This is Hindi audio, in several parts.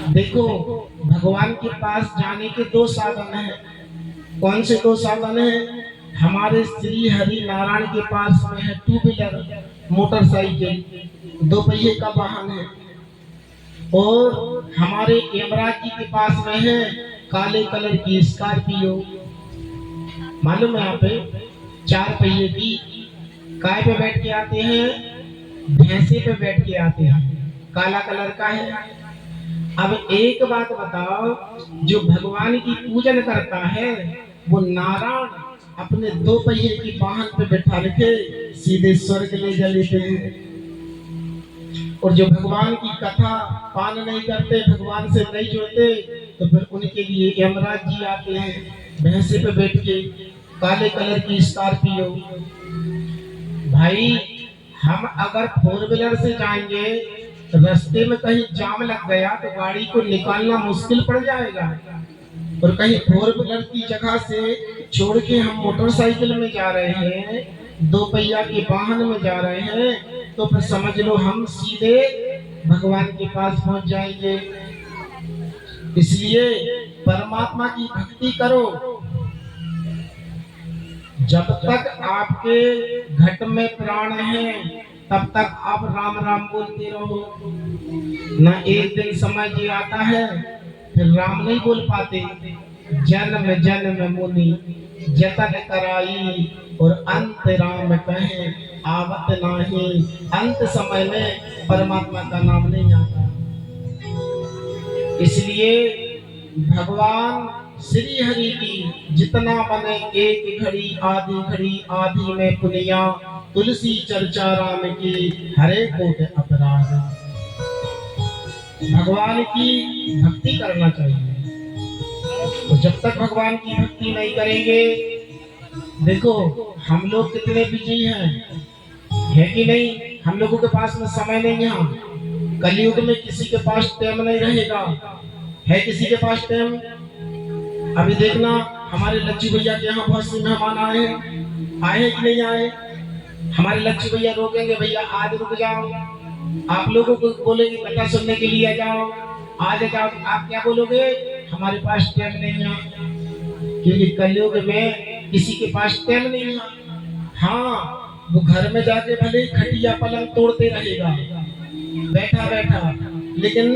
देखो, भगवान के पास जाने के दो साधन हैं। कौन से दो साधन हैं? हमारे श्री हरि नारायण के पास में है टू व्हीलर, मोटरसाइकिल, दो पहिए का वाहन है। और हमारे यमराज जी के पास में है काले कलर की स्कॉर्पियो। मालूम है यहाँ पे चार पहिए की। काय पे बैठ के आते हैं? भैंसे पे बैठ के आते हैं, काला कलर का है। अब एक बात बताओ, जो भगवान की पूजन करता है वो नारायण अपने दो पहिए की वाहन पे बैठा के सीधे स्वर्ग ले जा लेते हैं। और जो भगवान की कथा पान नहीं करते, भगवान से नहीं जुड़ते, तो फिर उनके लिए यमराज जी आते हैं भैंसे पे बैठ के, काले कलर की स्कॉर्पियो। भाई, हम अगर फोर व्हीलर से जाएंगे, रास्ते में कहीं जाम लग गया तो गाड़ी को निकालना मुश्किल पड़ जाएगा। और कहीं फोर व्हीलर की जगह से छोड़ के हम मोटरसाइकिल में जा रहे हैं, दो पहिया के वाहन में जा रहे हैं, तो फिर समझ लो हम सीधे भगवान के पास पहुंच जाएंगे। इसलिए परमात्मा की भक्ति करो। जब तक आपके घट में प्राण है तब तक आप राम राम बोलते रहो। ना एक दिन समय जी आता है फिर राम नहीं बोल पाते। जन्म जन्म मुनि जतन कराई और अंत राम कहे आवत नाही। अंत समय में परमात्मा का नाम नहीं आता। इसलिए भगवान श्री हरि की जितना बने एक घड़ी आधी घड़ी आधी में पुनिया। तुलसी चर्चा राम की हरे कोट अपराध। भगवान की भक्ति करना चाहिए। तो जब तक भगवान की भक्ति नहीं करेंगे, देखो हम लोग कितने बिजी हैं, है कि नहीं? हम लोगों के पास में समय नहीं है। कलयुग में किसी के पास टाइम नहीं रहेगा। है किसी के पास टाइम? अभी देखना, हमारे लक्ष्मी भैया के यहाँ बहुत से मेहमान आए हैं, आए कि नहीं आए? हमारे लक्ष्मी भैया रोकेंगे, भैया आज रुक जाओ। आप लोगों को बोलेंगे कथा सुनने के लिए आ जाओ, आज जाओ। आप क्या बोलोगे? हमारे पास टाइम नहीं है। क्योंकि कलयुग में किसी के पास टाइम नहीं है। हाँ, वो घर में जाके भले खटिया पलंग तोड़ते रहेगा बैठा बैठा, लेकिन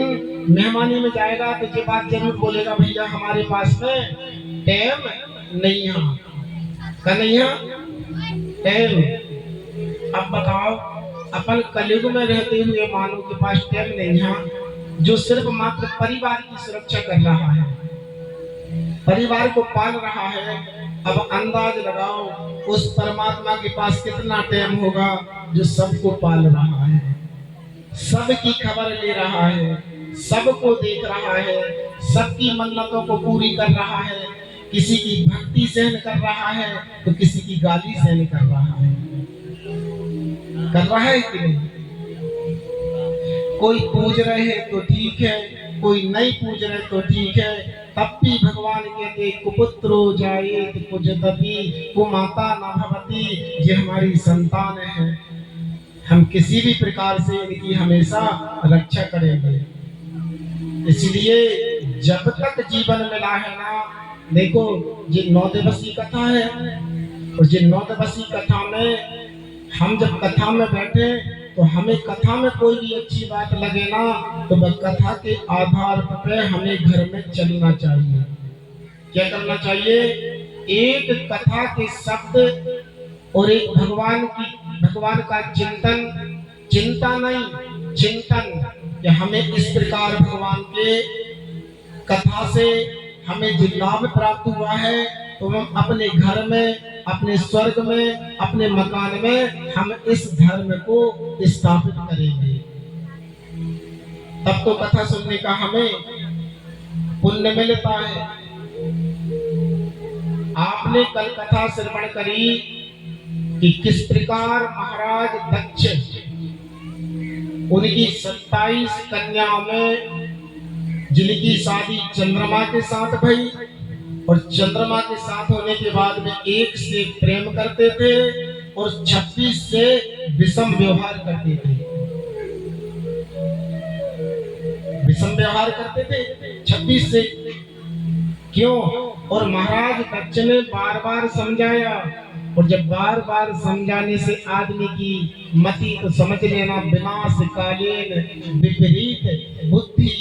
मेहमानी में जाएगा तो ये बात जरूर बोलेगा, भैया हमारे पास में टाइम नहीं है। कन्हैया टाइम। अब बताओ, अपन कलयुग में रहते हुए मानव के पास टाइम नहीं है, जो सिर्फ मात्र परिवार की सुरक्षा कर रहा है, परिवार को पाल रहा है। अब अंदाज लगाओ उस परमात्मा के पास कितना टाइम होगा जो सबको पाल रहा है, सबकी खबर ले रहा है, सबको देख रहा है, सबकी मन्नतों को पूरी कर रहा है। किसी की भक्ति सहन कर रहा है तो किसी की गाली सहन कर रहा है। कर रहा है कि नहीं? कोई पूज रहे तो ठीक है, कोई नहीं पूज रहे तो ठीक है। तब भी भगवान कहते कुपुत्रो जाए कुजतपि कुमाता न भवति। ये हमारी संतान है, हम किसी भी प्रकार से इनकी हमेशा रक्षा करेंगे। इसलिए जब तक जीवन मिला है ना, देखो ये 9 दिवसीय कथा है, और ये 9 दिवसीय कथा में हम जब कथा में बैठे तो हमें कथा में कोई भी अच्छी बात लगे ना, तो वह कथा के आधार पर हमें घर में चलना चाहिए। क्या करना चाहिए? एक कथा के शब्द और एक भगवान का चिंतन, चिंता नहीं चिंतन, कि हमें इस प्रकार भगवान के कथा से हमें जो लाभ प्राप्त हुआ है, तो हम अपने घर में, अपने स्वर्ग में, अपने मकान में हम इस धर्म को स्थापित करेंगे। तब तो कथा सुनने का हमें पुण्य मिलता है। आपने कल कथा श्रवण करी कि किस प्रकार महाराज दक्ष उनकी 27 कन्याओं में जिनकी शादी चंद्रमा के साथ भई, और चंद्रमा के साथ होने के बाद में एक से प्रेम करते थे और 26 से विषम व्यवहार करते थे। विषम व्यवहार करते थे 26 से। क्यों? और महाराज दक्ष ने बार बार समझाया, और जब बार बार समझाने से आदमी की मति को समझ लेना विनाशकालीन विपरीत बुद्धि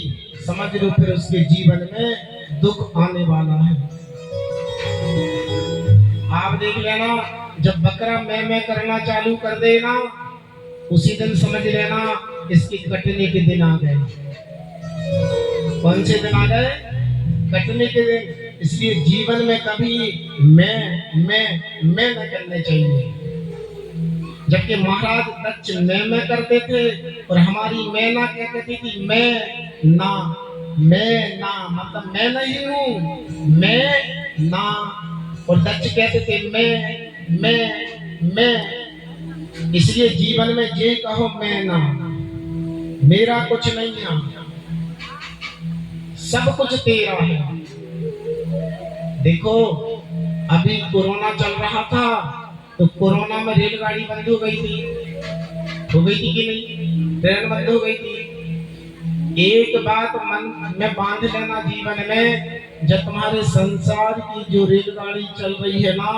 समझ लो, फिर उसके जीवन में दुख आने वाला है। आप देख लेना, जब बकरा मैं करना चालू कर देना, उसी दिन समझ लेना इसके कटने के दिन आ गए। कौन से दिन आ गए? कटने के दिन। इसलिए जीवन में कभी मैं न करने चाहिए। जबकि महाराज दक्ष मैं करते थे, और हमारी मैना क्या कहती थी? मैं ना मतलब मैं नहीं हूं, मैं ना। और दक्ष कहते थे मैं। इसलिए जीवन में जे कहो मैं ना, मेरा कुछ नहीं है, सब कुछ तेरा है। देखो अभी कोरोना चल रहा था, तो कोरोना में रेलगाड़ी बंद हो गई थी कि नहीं? ट्रेन बंद हो गई थी। एक बात मन में बांध लेना जीवन में, जब तुम्हारे संसार की जो रेलगाड़ी चल रही है ना,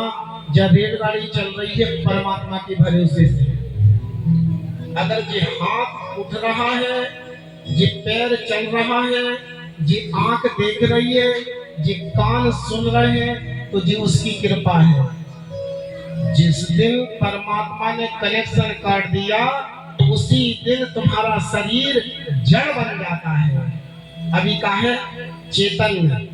जब रेलगाड़ी चल रही है परमात्मा के भरोसे से। अगर जी हाथ उठ रहा है, जी पैर चल रहा है, जी आंख देख रही है, जी कान सुन रहे हैं, तो जी उसकी कृपा है। जिस दिन परमात्मा ने कनेक्शन काट दिया, उसी दिन तुम्हारा शरीर जड़ बन जाता है। अभी का है चैतन्य।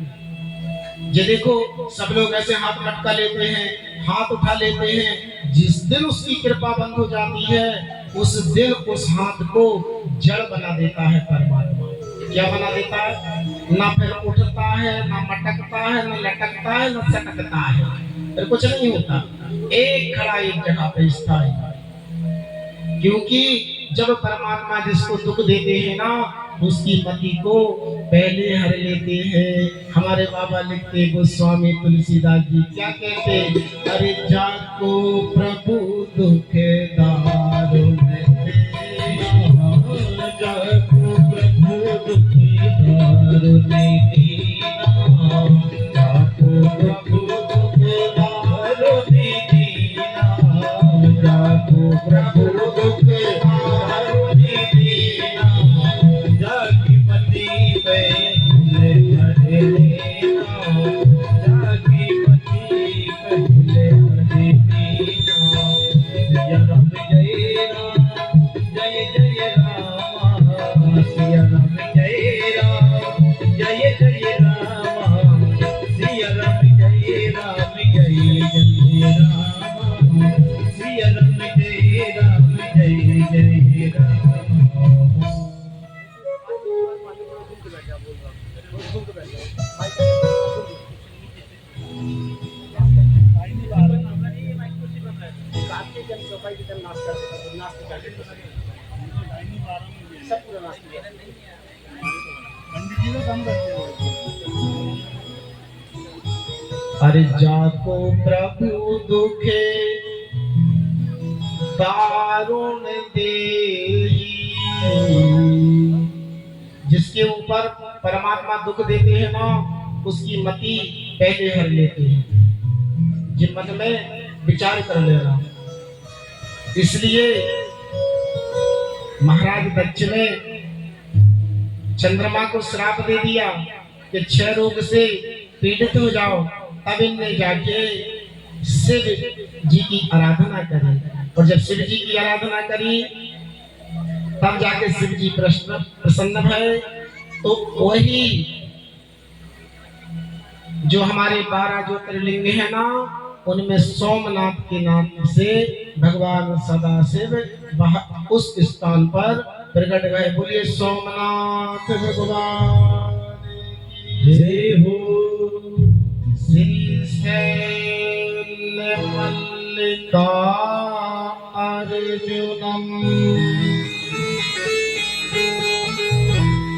ये देखो सब लोग ऐसे हाथ लटका लेते हैं, हाथ उठा लेते हैं। जिस दिन उसकी कृपा बंद हो जाती है, उस दिन उस हाथ को जड़ बना देता है परमात्मा। क्या बना देता है? ना फिर उठता है, ना मटकता है, ना लटकता है, ना सटकता है, फिर कुछ नहीं होता। एक खड़ा एक जगह पे स्थायी। क्योंकि जब परमात्मा जिसको दुख देते हैं ना, उसकी मति को पहले हर लेते हैं। हमारे बाबा लिखते, गोस्वामी तुलसीदास जी क्या कहते? अरे जाको प्रभु दुख दारो में, जाको प्रभु दुख दारो में, जाको प्रभु दुख दारो में, जाको प्रभु दुख दारो में, जाकी पति पे भूले हरे देना, जाकी पति पे भूले हरे देना। जय राम जय राम, जय जय राम, सिया राम जय राम, जय जय राम, सिया राम जय राम, जय जय राम, सिया राम जय राम, जय जय राम। अरे जाको प्रभु दुखे दारुण देही, जिसके ऊपर परमात्मा दुख देते हैं ना, उसकी मति पहले हर लेते हैं। जिन मन में विचार कर लेना। इसलिए महाराज दक्ष ने चंद्रमा को श्राप दे दिया कि 6 रोग से पीड़ित हो जाओ, तब इनने जाके शिव जी की आराधना करी। और जब शिव जी की आराधना करी, तब जाके शिव जी प्रसन्न भये। तो वही जो हमारे 12 ज्योतिर्लिंग है ना, उनमें सोमनाथ के नाम से भगवान सदाशिव उस स्थान पर प्रकट गए। बोलिए सोमनाथ भगवान जय हो। श्री शैल मल्लिका अर्जुनम।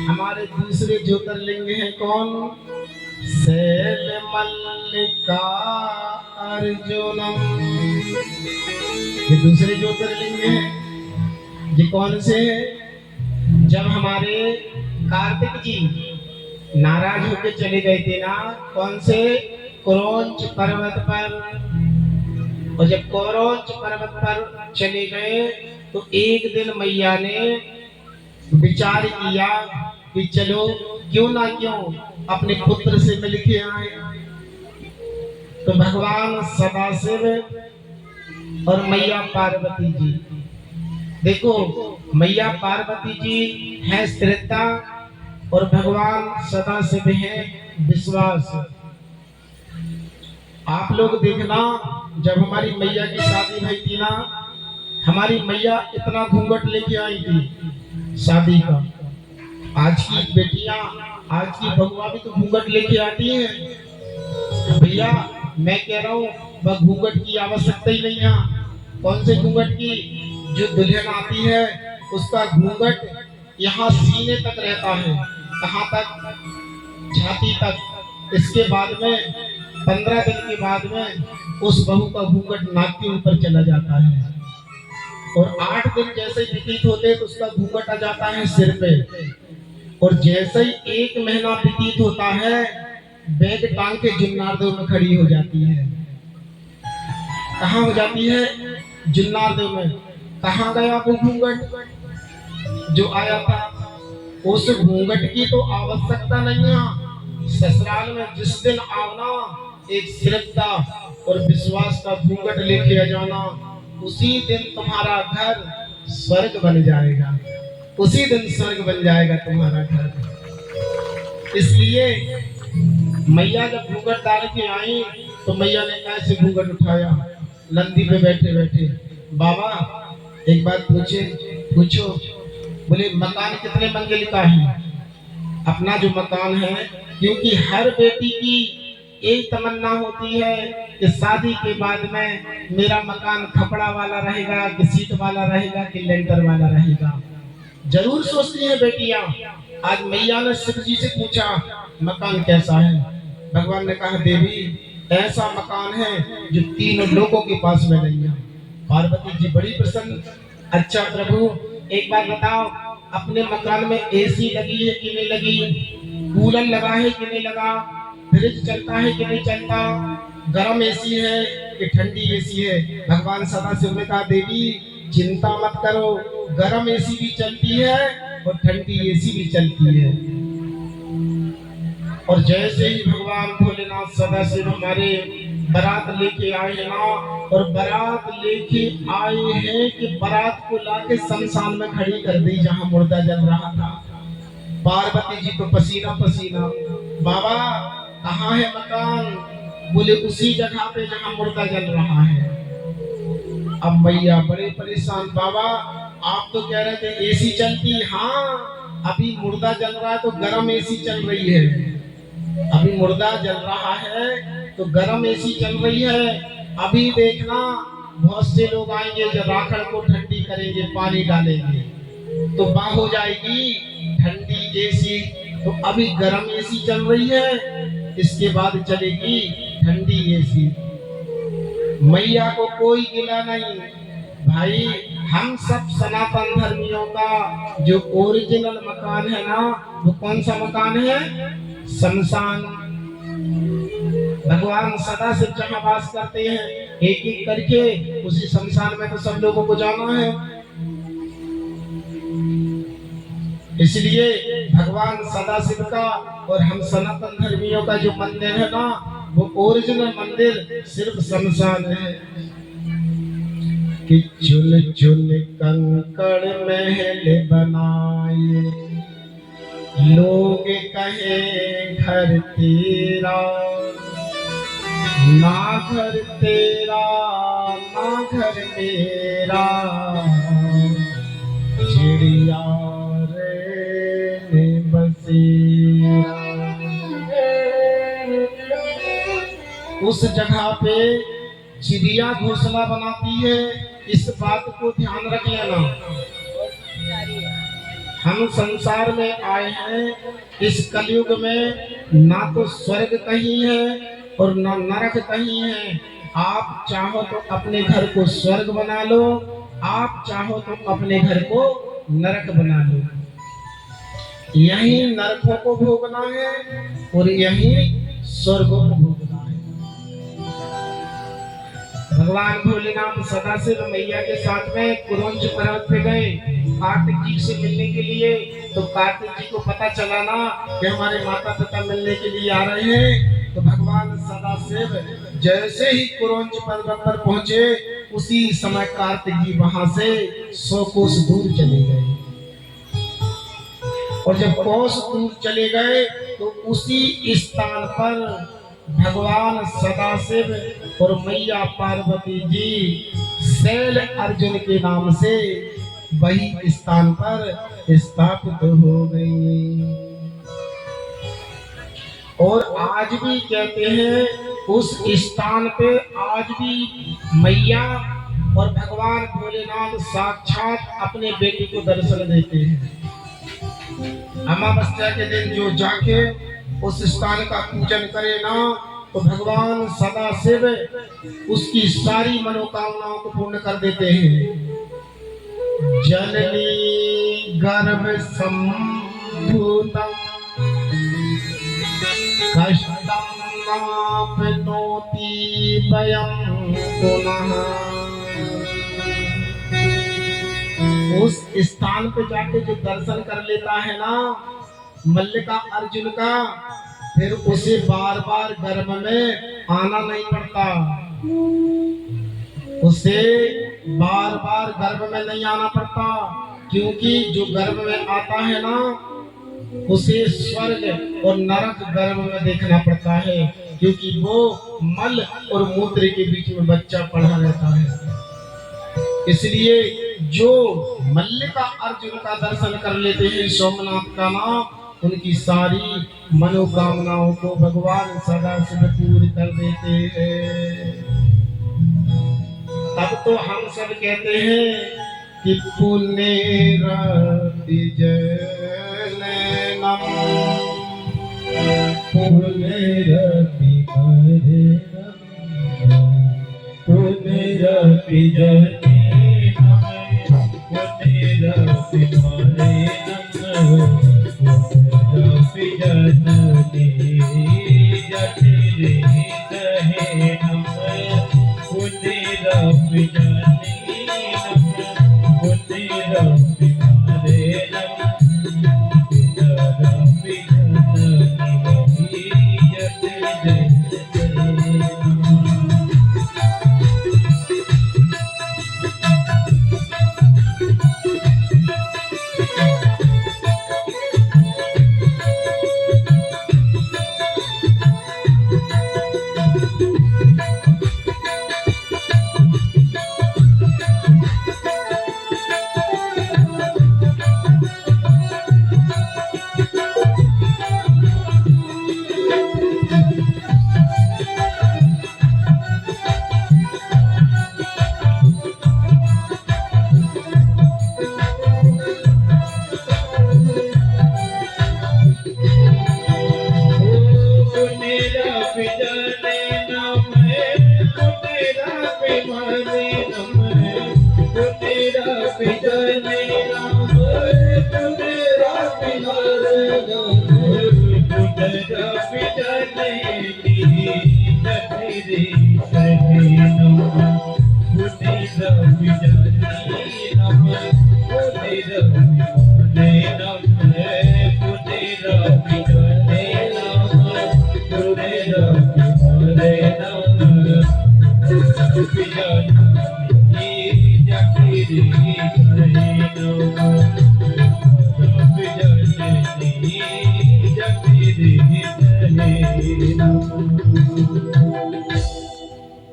हमारे दूसरे ज्योतिर्लिंग है कौन? शैल मल्लिका अर्जुनम। ये दूसरे ज्योतिर्लिंग है। ये कौन से है? जब हमारे कार्तिक जी नाराज होकर चले गए थे ना, कौन से, क्रोंच पर्वत पर। और जब क्रोंच पर्वत पर चले गए तो एक दिन मैया ने विचार किया कि चलो क्यों ना क्यों अपने पुत्र से मिल के आए। तो भगवान सदाशिव और मैया पार्वती जी, देखो मैया पार्वती जी है स्थिरता और भगवान सदाशिव है विश्वास। आप लोग देखना, जब हमारी मैया की शादी हुई थी ना, हमारी मैया इतना घूंघट लेके आई थी शादी का। आज की बेटियां, आज की बहुआ भी तो घूंघट लेके आती हैं। भैया मैं कह रहा हूँ वह घूंघट की आवश्यकता ही नहीं है। कौन से घूंघट की? जो दुल्हन आती है उसका घूंघट यहाँ सीने तक रहता है। कहाँ तक? छाती तक। इसके बाद में 15 दिन के बाद में उस बहू का घूंघट नाक के ऊपर चला जाता है। और 8 दिन जैसे व्यतीत होते तो उसका घूंघट आ जाता है सिर पे। और जैसे ही 1 महीना व्यतीत होता है, बैग टांग के जुन्नारदेव में खड़ी हो जाती है। कहाँ हो जाती है? जुन्नारदेव में। कहाँ गया वो घूंघट जो आया था? उस घूंघट की तो आवश्यकता नहीं है। ससुराल में जिस दिन आना, एक श्रद्धा और विश्वास का घूंघट लेके आ जाना, उसी दिन तुम्हारा घर स्वर्ग बन जाएगा। उसी दिन स्वर्ग बन जाएगा तुम्हारा घर। इसलिए मैया जब घूंघट डाल के आई तो मैया ने कैसे घूंघट उठाया, नंदी पे बैठे बैठे, बाबा एक बात पूछो। बोले मकान कितने मंजिल का है? अपना जो मकान है, क्योंकि हर बेटी की एक तमन्ना होती है कि शादी के बाद में मेरा मकान खपड़ा वाला रहेगा कि सीट वाला रहेगा कि लेंटर वाला रहेगा। जरूर सोचती है बेटियां। आज मैया ने शिव जी से पूछा मकान कैसा है? भगवान ने कहा देवी ऐसा मकान है जो 3 लोगों के पास में नहीं है। पार्वती जी बड़ी प्रसन्न। अच्छा प्रभु एक बात बताओ, अपने मकान में एसी लगी है कि नहीं लगी? कूलर लगा है कि नहीं लगा? फ्रिज चलता है कि नहीं चलता? गर्म एसी है कि ठंडी एसी है? भगवान सदाशिव ने कहा देवी चिंता मत करो, गर्म एसी भी चलती है और ठंडी एसी भी चलती है। और जैसे ही भगवान भोलेनाथ सदाशिव हमारे बारात लेके आए हैं ना, और बारात लेके आए हैं कि बारात को लाके शमशान में खड़ी कर दी जहां मुर्दा जल रहा था। पार्वती जी तो पसीना पसीना। बाबा कहाँ है मकान? बोले उसी जगह पे जहां मुर्दा जल रहा है। अब मैया बड़े परेशान, बाबा आप तो कह रहे थे एसी चलती। हाँ अभी मुर्दा जल रहा है तो गर्म एसी चल रही है। अभी मुर्दा जल रहा है तो गर्म एसी चल रही है। अभी देखना बहुत से लोग आएंगे जो राखड़ को ठंडी करेंगे, पानी डालेंगे तो बाह हो जाएगी ठंडी एसी। तो अभी गर्म एसी चल रही है, इसके बाद चलेगी ठंडी एसी। मैया को कोई गिला नहीं भाई। हम सब सनातन धर्मियों का जो ओरिजिनल मकान है ना, वो कौन सा मकान है? शमशान। भगवान सदाशिव जहाँ वास करते हैं एक एक करके, उसी शमशान में तो सब लोगों को जाना है। इसलिए भगवान सदाशिव का और हम सनातन धर्मियों का जो मंदिर है ना, वो ओरिजिनल मंदिर सिर्फ शमशान है। कि चुन चुन कंकड़ महल बनाए, लोग कहे घर तेरा, ना घर तेरा ना घर मेरा, चिड़िया रे बसेरा। उस जगह पे चिड़िया घोंसला बनाती है, इस बात को ध्यान रख लेना। हम संसार में आए हैं इस कलयुग में, ना तो स्वर्ग कहीं है और ना नरक कहीं है। आप चाहो तो अपने घर को स्वर्ग बना लो, आप चाहो तो अपने घर को नरक बना लो। यही नरकों को भोगना है और यही स्वर्गों को भोगना है। भगवान भोलेनाथ सदाशिव मैया के साथ में कुरंज पर्वत पे गए कार्तिक जी से मिलने के लिए। तो कार्तिक जी को पता चला ना कि हमारे माता पिता मिलने के लिए आ रहे हैं। तो भगवान सदाशिव जैसे ही कुरंज पर्वत पर पहुंचे उसी समय कार्तिक जी वहां से 100 कोस दूर चले गए। और जब कोस दूर चले गए तो उसी स्थान पर भगवान सदाशिव और मैया पार्वती जी शैल अर्जुन के नाम से वही स्थान पर स्थापित हो गई। और आज भी कहते हैं उस स्थान पे आज भी मैया और भगवान भोलेनाथ साक्षात अपने बेटे को दर्शन देते हैं। अमावस्या के दिन जो जाके उस स्थान का पूजन करे ना तो भगवान सदाशिव उसकी सारी मनोकामनाओं को पूर्ण कर देते हैं। जननी गर्भ संभूतम कष्टम नाप्नोति वयं पुनः। उस स्थान पे जाके जो दर्शन कर लेता है ना मल्लिका अर्जुन का, फिर उसे बार बार गर्भ में आना नहीं पड़ता। उसे बार बार गर्भ में नहीं आना पड़ता, क्योंकि जो गर्भ में आता है ना उसे स्वर्ग और नरक गर्भ में देखना पड़ता है, क्योंकि वो मल और मूत्र के बीच में बच्चा पड़ा रहता है। इसलिए जो मल्लिका अर्जुन का दर्शन कर लेते हैं सोमनाथ का नाम, उनकी सारी मनोकामनाओं को भगवान सदाशिव पूर्ण कर देते हैं। तब तो हम सब कहते हैं कि पुण्यरतिजननम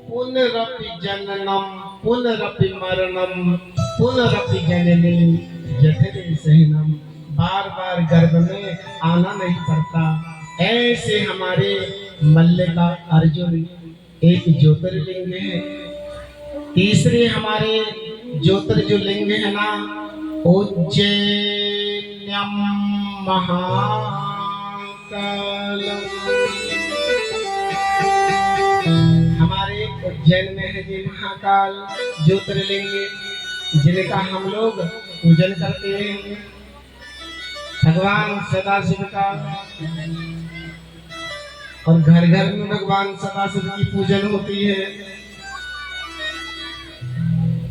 पुनरपि जननम पुनरपि मरणम पुनरपि जननी जठरे सहनम। बार बार गर्भ में आना नहीं पड़ता। ऐसे हमारे मल्लिका अर्जुन एक ज्योतिर्लिंग है। तीसरे हमारे ज्योतिर्लिंग है ना उज्जैन्यम महाकालम। हमारे उज्जैन में है जी महाकाल ज्योतिर्लिंग, जिनका हम लोग पूजन करते हैं। भगवान सदाशिव का, और घर घर में भगवान सदाशिव की पूजन होती है।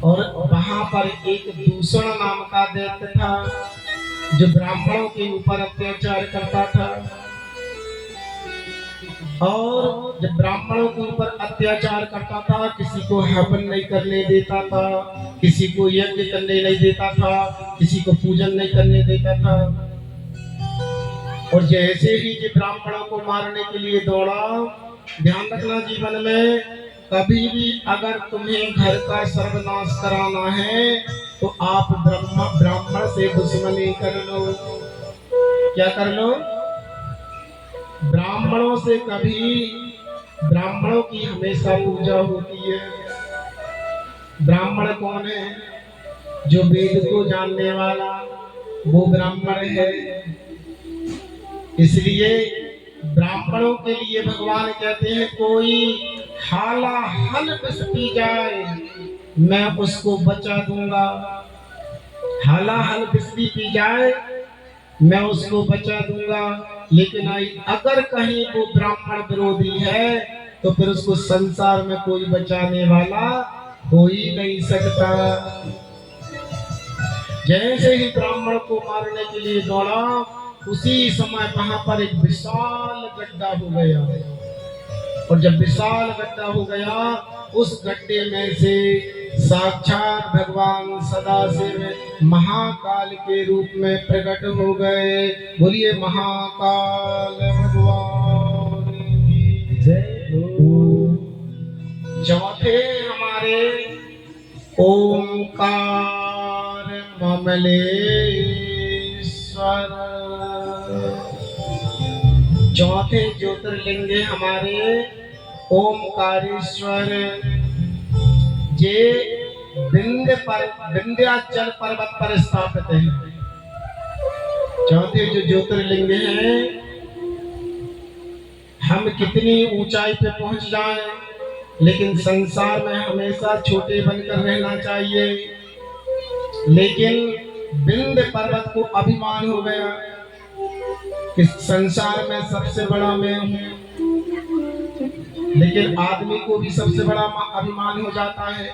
और वहां पर एक दूषण नाम का दैत्य था जो ब्राह्मणों के ऊपर अत्याचार करता था। और जब ब्राह्मणों के ऊपर अत्याचार करता था, किसी को हवन नहीं करने देता था, किसी को यज्ञ करने नहीं देता था, किसी को पूजन नहीं करने देता था। और जैसे ही ये ब्राह्मणों को मारने के लिए दौड़ा, ध्यान रखना जीवन में कभी भी अगर तुम्हें घर का सर्वनाश कराना है तो आप ब्राह्मण से दुश्मनी कर लो। क्या कर लो? ब्राह्मणों से कभी, ब्राह्मणों की हमेशा पूजा होती है। ब्राह्मण कौन है? जो वेद को जानने वाला, वो ब्राह्मण है। इसलिए ब्राह्मणों के लिए भगवान कहते हैं कोई हालाहल विष पी जाए मैं उसको बचा दूंगा। हालाहल विष पी जाए मैं उसको बचा दूंगा, लेकिन अगर कहीं वो ब्राह्मण विरोधी है तो फिर उसको संसार में कोई बचाने वाला हो ही नहीं सकता। जैसे ही ब्राह्मण को मारने के लिए दौड़ा, उसी समय वहां पर एक विशाल गड्ढा हो गया। और जब विशाल गड्ढा हो गया, उस गड्ढे में से साक्षात भगवान सदाशिव महाकाल के रूप में प्रकट हो गए। बोलिए महाकाल भगवान की जय हो। चौथे हमारे ओंकार ममलेश्वर, चौथे ज्योतिर्लिंग हमारे ओमकारेश्वर, ये विंध्याचल पर्वत पर स्थापित है। चौथे जो ज्योतिर्लिंग हैं, हम कितनी ऊंचाई पे पहुंच जाएं, लेकिन संसार में हमेशा छोटे बनकर रहना चाहिए। लेकिन विंध्य पर्वत को अभिमान हो गया कि संसार में सबसे बड़ा मैं हूं। लेकिन आदमी को भी सबसे बड़ा अभिमान हो जाता है।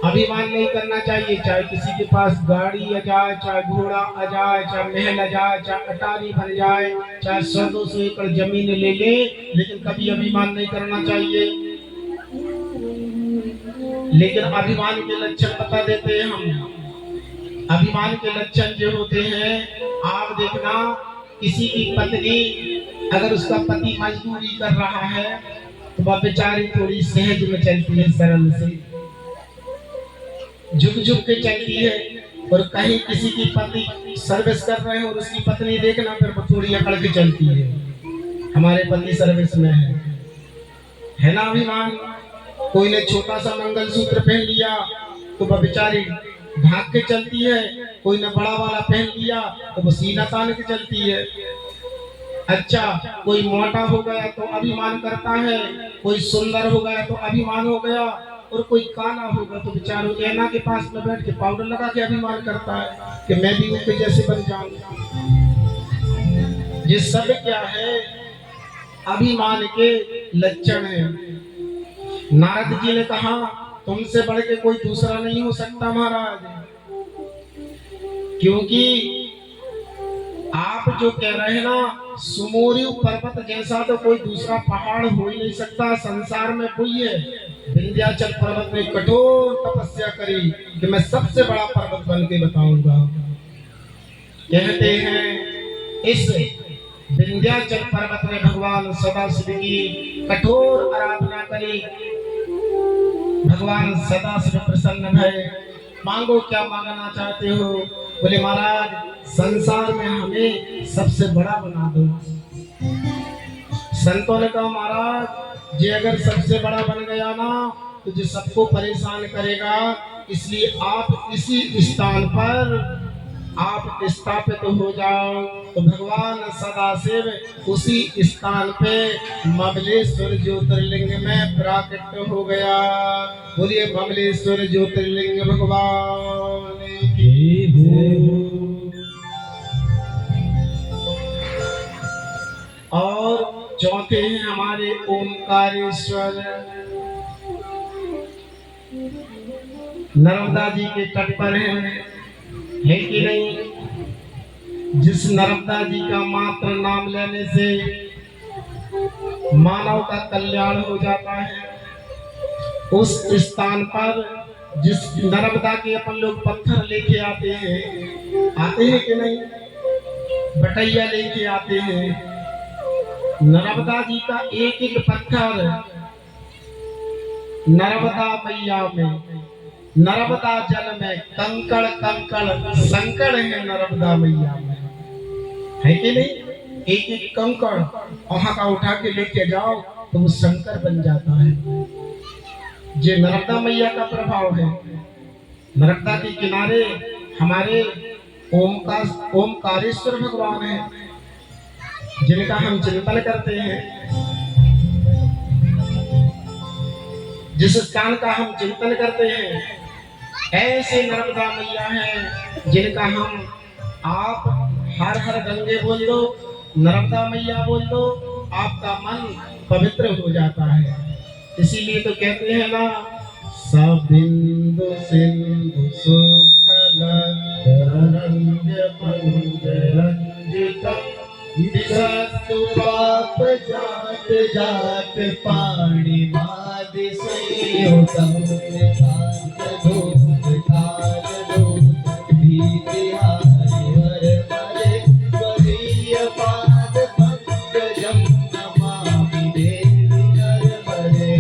अभिमान नहीं करना चाहिए, चाहे किसी के पास गाड़ी आ जाए, चाहे घोड़ा आ जाए, चाहे महल आ जाए, चाहे अटारी बन जाए, चाहे 100-200 एकड़ जमीन ले ले, लेकिन कभी अभिमान नहीं करना चाहिए। लेकिन अभिमान के लक्षण बता देते हैं हम। अभिमान के लक्षण जो होते हैं, आप देखना, किसी की पत्नी अगर उसका पति मजदूरी कर रहा है तो वह बेचारी थोड़ी सहज में चलती है, सरल से झुक झुक के चलती है। और कहीं किसी की पति सर्विस कर रहे हैं और उसकी पत्नी देखना फिर वो थोड़ी अकड़ के चलती है, हमारे पति सर्विस में है ना अभिमान। कोई ने छोटा सा मंगलसूत्र पहन लिया तो वह बेचारी ढाक के चलती है, कोई ने बड़ा वाला पहन लिया तो वो सीना तान के चलती है। अच्छा, कोई मोटा हो गया तो अभिमान करता है, कोई सुंदर हो गया तो अभिमान हो गया, और कोई काला होगा तो बेचारों ऐना के पास में बैठ के पाउडर लगा के अभिमान करता है कि मैं भी उनके जैसे बन जाऊंगा। ये सब क्या है? अभिमान के लक्षण है। नारद जी ने कहा तुमसे बढ़ के कोई दूसरा नहीं हो सकता महाराज, क्योंकि आप जो कह रहे हैं ना, सुमोरु पर्वत जैसा तो कोई दूसरा पहाड़ हो ही नहीं सकता संसार में। कोई है विंध्याचल पर्वत ने कठोर तपस्या करी कि मैं सबसे बड़ा पर्वत बन के बताऊंगा। कहते हैं इस विंध्याचल पर्वत ने भगवान सदाशिव की कठोर आराधना करी। भगवान सदाशिव प्रसन्न भय, मांगो क्या मांगना चाहते हो? बोले महाराज संसार में हमें सबसे बड़ा बना दो। संतों ने कहा महाराज ये अगर सबसे बड़ा बन गया ना तो जो सबको परेशान करेगा, इसलिए आप इसी स्थान पर आप स्थापित हो जाओ। तो भगवान सदाशिव उसी स्थान पे ममलेश्वर ज्योतिर्लिंग में प्राकट हो गया। बोलिए ममलेश्वर ज्योतिर्लिंग भगवान की जय हो। चौथे हैं हमारे ओमकारेश्वर, नर्मदा जी के तट पर है कि नहीं। जिस नर्मदा जी का मात्र नाम लेने से मानव का कल्याण हो जाता है, उस स्थान पर जिस नर्मदा के अपन लोग पत्थर लेके आते हैं कि नहीं, बटैया लेके आते हैं। नर्मदा जी का एक एक पत्थर नर्मदा मैया में, नर्मदा जल में कंकड़ कंकड़ संकड़ है नर्मदा मैया में, है कि नहीं। एक एक कंकड़ वहां का उठा के लेके जाओ तो वो शंकर बन जाता है। ये नर्मदा मैया का प्रभाव है। नर्मदा के किनारे हमारे ओमकारेश्वर भगवान है, जिनका हम चिंतन करते हैं। जिस स्थान का हम चिंतन करते हैं, ऐसे नर्मदा मैया हैं जिनका हम आप हर हर गंगे बोल दो, नर्मदा मैया बोल दो, आपका मन पवित्र हो जाता है। इसीलिए तो कहते हैं ना, सबिंदु सिंधु सुखल तरंग पंज रंजितम, दिशतु पाप जात जात पाणि मादि संयुतम, शांत दूत काल दूत भीति हारि हर हरे, स्वरीय पाद पंकजम नमामि देवी नर्मदे,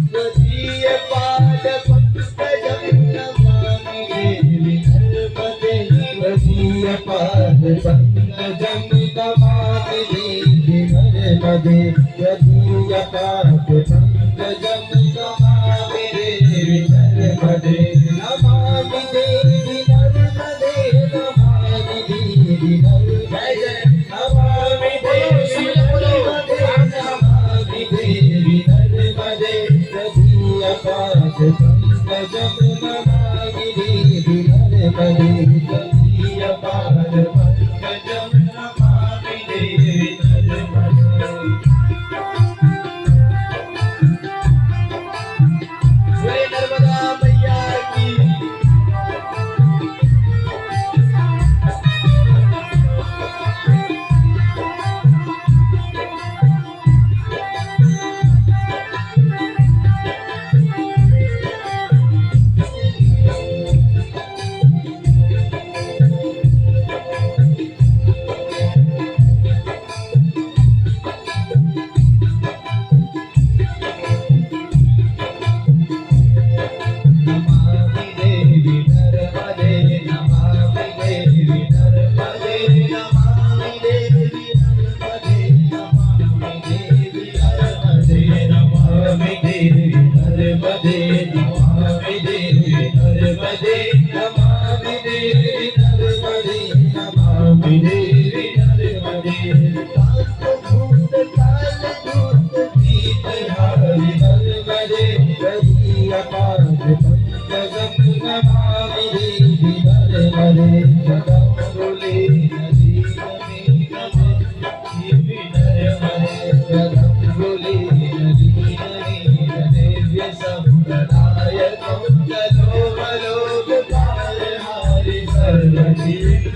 स्वरीय पाद पंकजम नमामि देवी नर्मदे, स्वरीय पाद पंकजम नमामि देवी नर्मदे, स्वरीय पाद पंकजम नमामि देवी नर्मदे, नमामि देवी नर्मदे, नमामि देवी नर्मदे, नमामि देवी नर्मदे, नमामि देवी नर्मदे, स्वरीय पाद पंकजम नमामि देवी नर्मदे, स्वरीय पाद पंकजम नमामि देवी नर्मदे। जय नर्मदा मैया की। नमामि देवी नर्मदे, नमामि देवी नर्मदे, नमामि देवी नर्मदे, नमामि देवी नर्मदे, नमामि देवी नर्मदे, नमामि देवी नर्मदे, नमामि देवी नर्मदे, नमामि देवी नर्मदे, शांत दूत काल दूत भीति हारि नर्मदे, स्वरीय पाद पंकजम नमामि देवी नर्मदे, जगदम्बुले नदी नमी नमे देवी नर्मदे, जगदम्बुले नदी नमी नदेव्य संप्रदायकं तनोमलोक पालहारि सर्वतीर्थनायकं,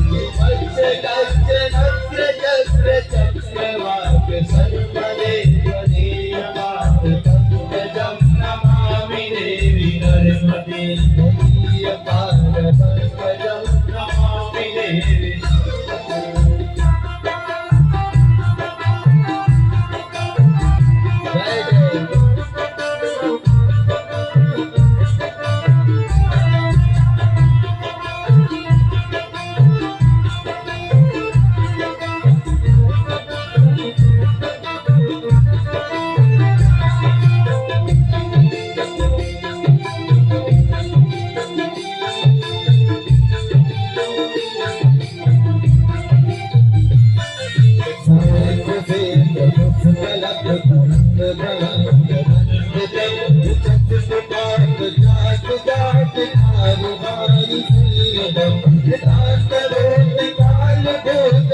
मत्स्य गस्य नत्र चक्र चक्रवाक सर्वदेव देवाद पंकजम नमामि देवी नर्मदे, स्वरीय पाद पंकजम नमामि देवी नर्मदे। जय जय जात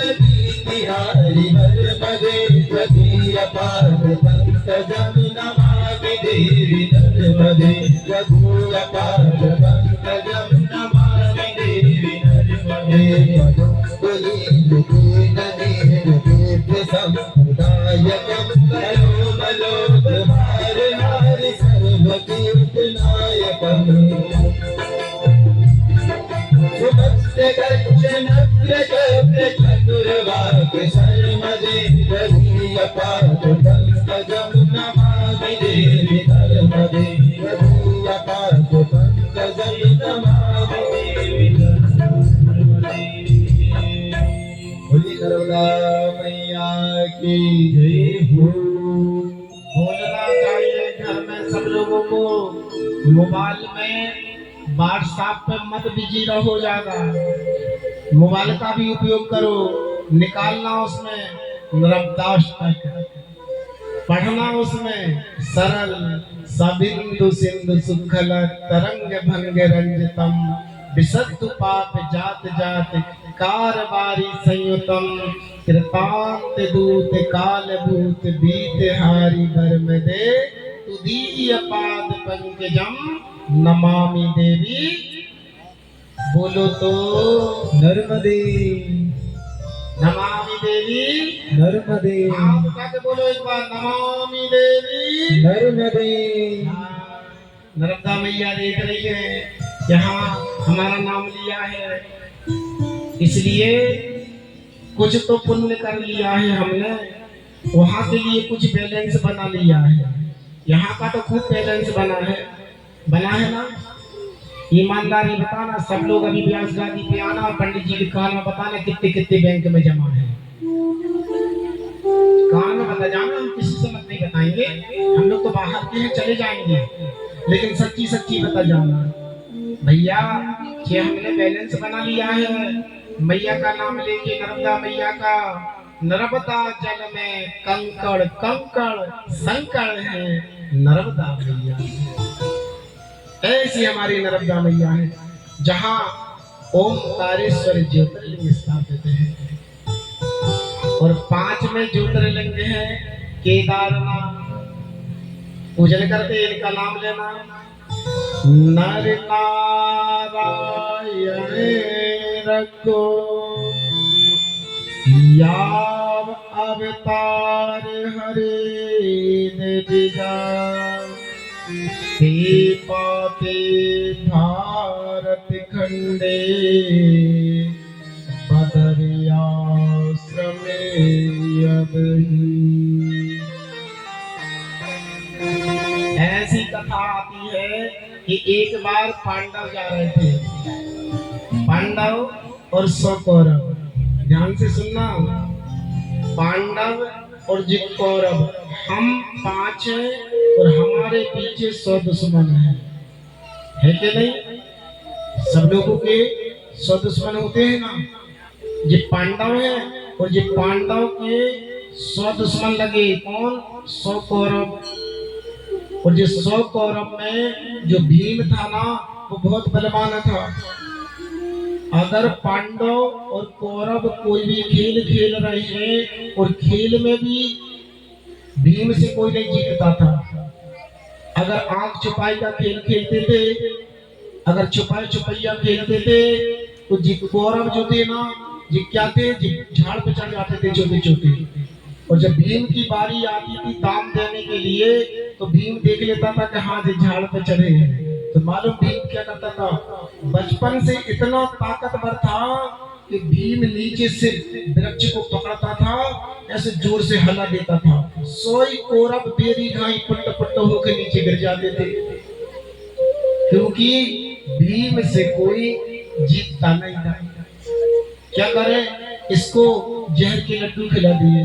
हरि नर्मदे त्वदीयपाद पंकजं नमामि देवी नर्मदे त्वदीयपाद पंकजं नमामि देवी नर्मदे संप्रदायकं करोमलोकहारि सर्वकीर्तनायकम् चतुर्वाक् शर्मदे त्वदीयपाद पंकजं नमामि देवी नर्मदे त्वदीयपाद पंकजं नमामि देवी नर्मदे। बोली नर्मदा मैया की जय हो। बोलना चाहिए घर में सब लोगों को। मोबाइल में व्हाट्सएप पे मत बिजी रहो ज्यादा। मोबाइल का भी उपयोग करो, निकालना उसमें नर्मदाष्टक, पढ़ना उसमें सरल सबिंदु सिंधु सुखल तरंग भंग रंजितम विशद्ध पाप जात जात कारवारी संयुतम कृतांत दूत काल भूत बीत हारी बर्म दे तुदीय पाद पंकजम नमामि देवी। बोलो तो नर्मदे नमामि देवी नर्मदे आप उठा के बोलो एक बार, नमामि देवी नर्मदे। नर्मदा मैया देख रही है, यहाँ हमारा नाम लिया है, इसलिए कुछ तो पुण्य कर लिया है हमने, वहाँ के लिए कुछ बैलेंस बना लिया है। यहाँ का तो खूब बैलेंस बना है ना। ईमानदारी बताना, सब लोग अभी ब्याज गादी पे आना, पंडित जी के कान में बताना कितने कितने बैंक में जमा है। कान में बता जाना, हम किसी से मत नहीं बताएंगे, हम लोग तो बाहर के हैं, चले जाएंगे, लेकिन सच्ची सच्ची बता जाना भैया कि हमने बैलेंस बना लिया है। मैया का नाम लेके, नर्मदा मैया का, नर्मदा जल में कंकड़ कंकड़ संकड़ है नर्मदा मैया। ऐसी हमारी नर्मदा मैया है, जहाँ ओमकारेश्वर ज्योतिर्लिंग स्थापित है और 5 में ज्योतिर्लिंग है। केदारनाथ पूजन करते इनका नाम लेना। नर नारायण रखो याव अवतार हरे दिजा ते पाते भारत खंडे बदरियाश्रमे अबहि। ऐसी कथा आती है कि एक बार पांडव जा रहे थे, पांडव और 100 कौरव। ध्यान से सुनना, पांडव और जी कौरव, हम 5 हैं और हमारे पीछे 100 दुश्मन है कि नहीं? सब लोगों के 100 दुश्मन होते हैं ना। ये पांडव है और ये पांडव के 100 दुश्मन लगे। कौन? 100 कौरव। और जो 100 कौरव में जो भीम था ना, वो बहुत बलवान था। अगर पांडव और कौरव कोई भी खेल खेल रहे हैं और खेल में भी भीम से कोई नहीं जीतता था। अगर आंख छुपाई का खेल खेलते थे, अगर छुपाई छुपैया खेलते थे, तो जी कौरव जो थे ना, जी क्या थे, जी झाड़ पे चढ़ जाते थे छोटे छोटे। और जब भीम की बारी आती थी दाम देने के लिए, तो भीम देख लेता था कि हाँ जी झाड़ पे चढ़े हैं। तो मालूम भीम क्या करता था? बचपन से इतना ताकतवर था कि भीम नीचे से वृक्ष को पकड़ता था, ऐसे जोर से हला देता था। 100 कौरव बेरी घाई पट्ट पट्ट होकर नीचे गिर जाते थे, क्योंकि भीम से कोई जीतता नहीं था। क्या करे? इसको जहर के लड्डू खिला दिए,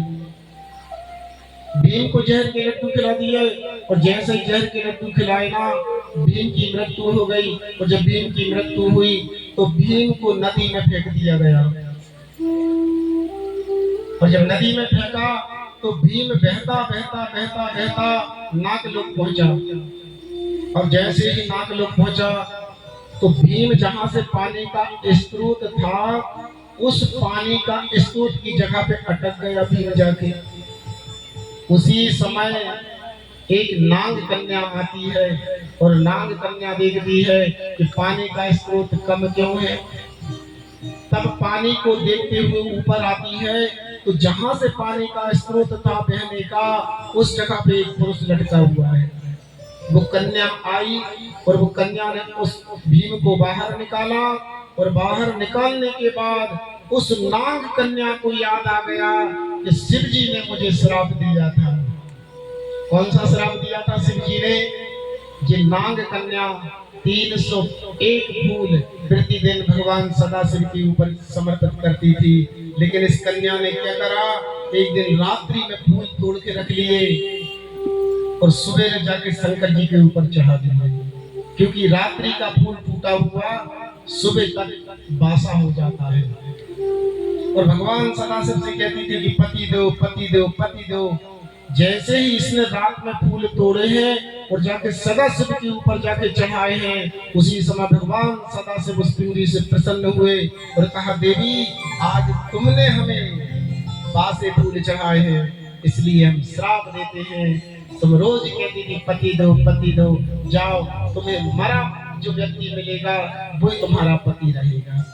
भीम को जहर के लड्डू खिला दिए, और जैसे ही जहर के लड्डू खिलाए ना, भीम की मृत्यु हो गई। और जब भीम की मृत्यु हुई तो भीम को नदी में फेंक दिया गया। और जब नदी में फेंका तो भीम बहता बहता बहता बहता नागलोक पहुंचा। और जैसे ही नागलोक पहुंचा तो भीम जहां से पानी का स्रोत था उस पानी का स्रोत की जगह पे अटक गया भीम जाके। उसी समय एक नाग कन्या आती है और नाग कन्या देखती है कि पानी का स्रोत कम क्यों है। तब पानी को देखते हुए ऊपर आती है तो जहां से पानी का स्रोत था बहने का, उस जगह पे एक पुरुष लटका हुआ है। वो कन्या आई और वो कन्या ने उस भीम को बाहर निकाला और बाहर निकालने के बाद उस नाग कन्या को याद आ गया कि शिव जी ने मुझे श्राप दिया था। कौन सा श्राप दिया था शिव जी ने? ये नाग कन्या 301 फूल प्रतिदिन भगवान सदाशिव के ऊपर समर्पित करती थी, लेकिन इस कन्या ने क्या करा, एक दिन रात्रि में फूल तोड़ के रख लिए और सुबह जाके शंकर जी के ऊपर चढ़ा दिए, क्योंकि रात्रि का फूल टूटा हुआ सुबह तक बासा हो जाता है। और भगवान सदाशिव से कहती थी कि पति दो पति दो पति दो। जैसे ही इसने रात में फूल तोड़े हैं और जाके सदाशिव के ऊपर जाके चढ़ाए हैं, उसी समय भगवान सदाशिव उस पिंडी से प्रसन्न हुए और कहा, देवी आज तुमने हमें बासे फूल चढ़ाए हैं, इसलिए हम श्राप देते हैं। तुम रोज कहती थी पति दो, जाओ तुम्हें मरा जो व्यक्ति मिलेगा वही तुम्हारा पति रहेगा।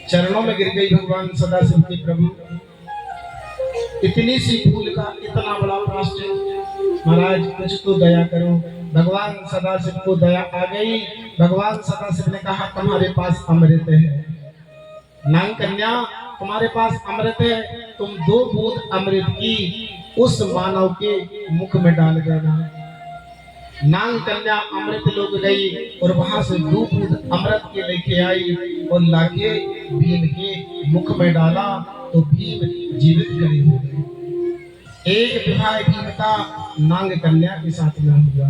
चरणों में गिर गई भगवान सदाशिव के प्रभु। इतनी सी फूल का इतना बड़ा प्राश्चित, महाराज कुछ तो दया करो। भगवान सदाशिव को दया आ गई। भगवान सदाशिव ने कहा, तुम्हारे पास अमृत है नाग कन्या, तुम्हारे पास अमृत है, तुम 2 बूंद अमृत की उस मानव के मुख में डाल देना। नाग कन्या अमृत लोग गई और वहां से 2 बूंद अमृत के लेके आई और लाके भीम के मुख में डाला तो भीम जीवित खड़े हो गए। एक विवाह भीम का नाग कन्या के साथ में हुआ।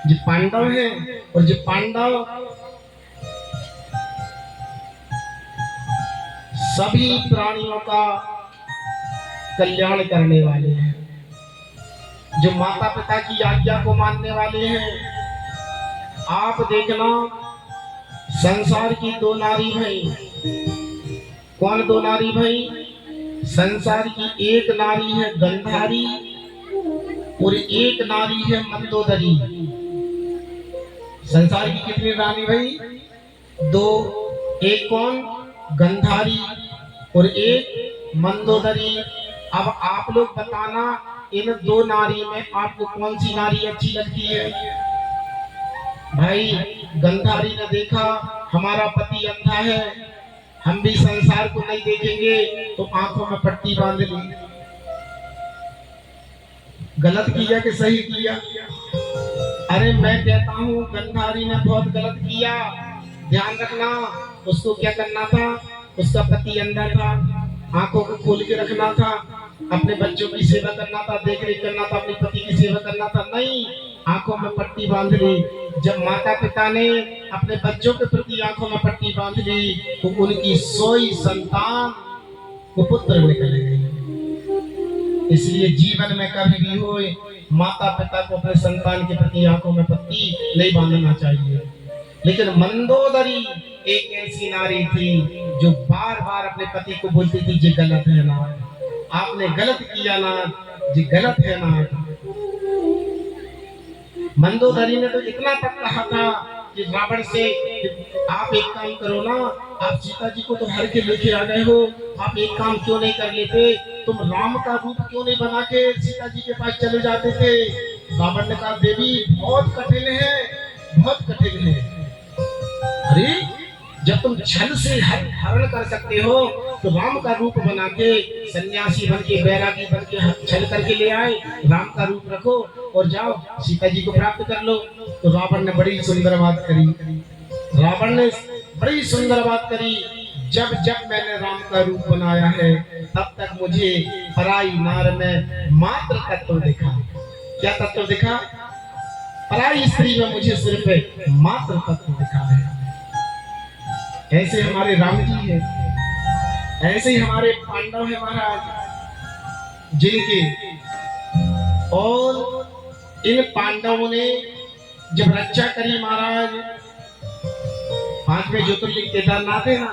जो पांडव है और जो पांडव सभी प्राणियों का कल्याण करने वाले हैं, जो माता पिता की आज्ञा को मानने वाले हैं। आप देखना, संसार की 2 नारी भाई, कौन 2 नारी भाई? संसार की एक नारी है गंधारी और एक नारी है मंदोदरी। संसार की कितनी रानी भाई? 2। एक कौन? गंधारी और एक मंदोदरी। अब आप लोग बताना, इन 2 नारी में आपको कौन सी नारी अच्छी लगती है? भाई गंधारी ने देखा हमारा पति अंधा है, हम भी संसार को नहीं देखेंगे, तो आंखों में पट्टी बांध ली। गलत किया कि सही किया? अरे मैं कहता हूँ गंधारी ने बहुत गलत किया। ध्यान रखना, उसको क्या करना था? उसका पति अंधा था, आंखों को खोल के रखना था, अपने बच्चों की सेवा करना था, देख रेख करना था, अपने पति की सेवा करना था। नहीं, आंखों में पट्टी बांध ली। जब माता पिता ने अपने बच्चों के प्रति आंखों में पट्टी बांध ली तो उनकी 100 संतान कुपुत्र निकल गए। इसलिए जीवन में कभी भी हो माता पिता को अपने संतान के प्रति आंखों में पट्टी नहीं बांधना चाहिए। लेकिन मंदोदरी एक ऐसी नारी थी जो बार बार अपने पति को बोलती थी, ये गलत है ना, आपने गलत किया ना, ये गलत है ना। मंदोदरी ने तो इतना तक कहा था कि रावण से, आप एक काम करो ना, आप सीता जी को तो हर के लेके आ गए हो, आप एक काम क्यों नहीं कर लेते, तुम राम का रूप क्यों नहीं बना के सीता जी के पास चले जाते थे। रावण ने कहा, देवी बहुत कठिन है, बहुत कठिन है। अरे जब तुम छल से हरण कर सकते हो तो राम का रूप बना के, सन्यासी बन के, बैरागी बन के छल करके ले आए, राम का रूप रखो और जाओ सीता जी को प्राप्त कर लो। तो रावण ने बड़ी सुंदर बात करी। रावण ने बड़ी सुंदर बात करी, जब जब मैंने राम का रूप बनाया है तब तक मुझे पराई नार में मात्र तत्व दिखा। क्या तत्व दिखा? पराई स्त्री में मुझे सिर्फ मात्र तत्व दिखा है। ऐसे हमारे राम जी है, ऐसे ही हमारे पांडव है महाराज, जिनके, और इन पांडवों ने जब रक्षा करी महाराज 5वें ज्योतिर्लिंग केदारनाथ है ना,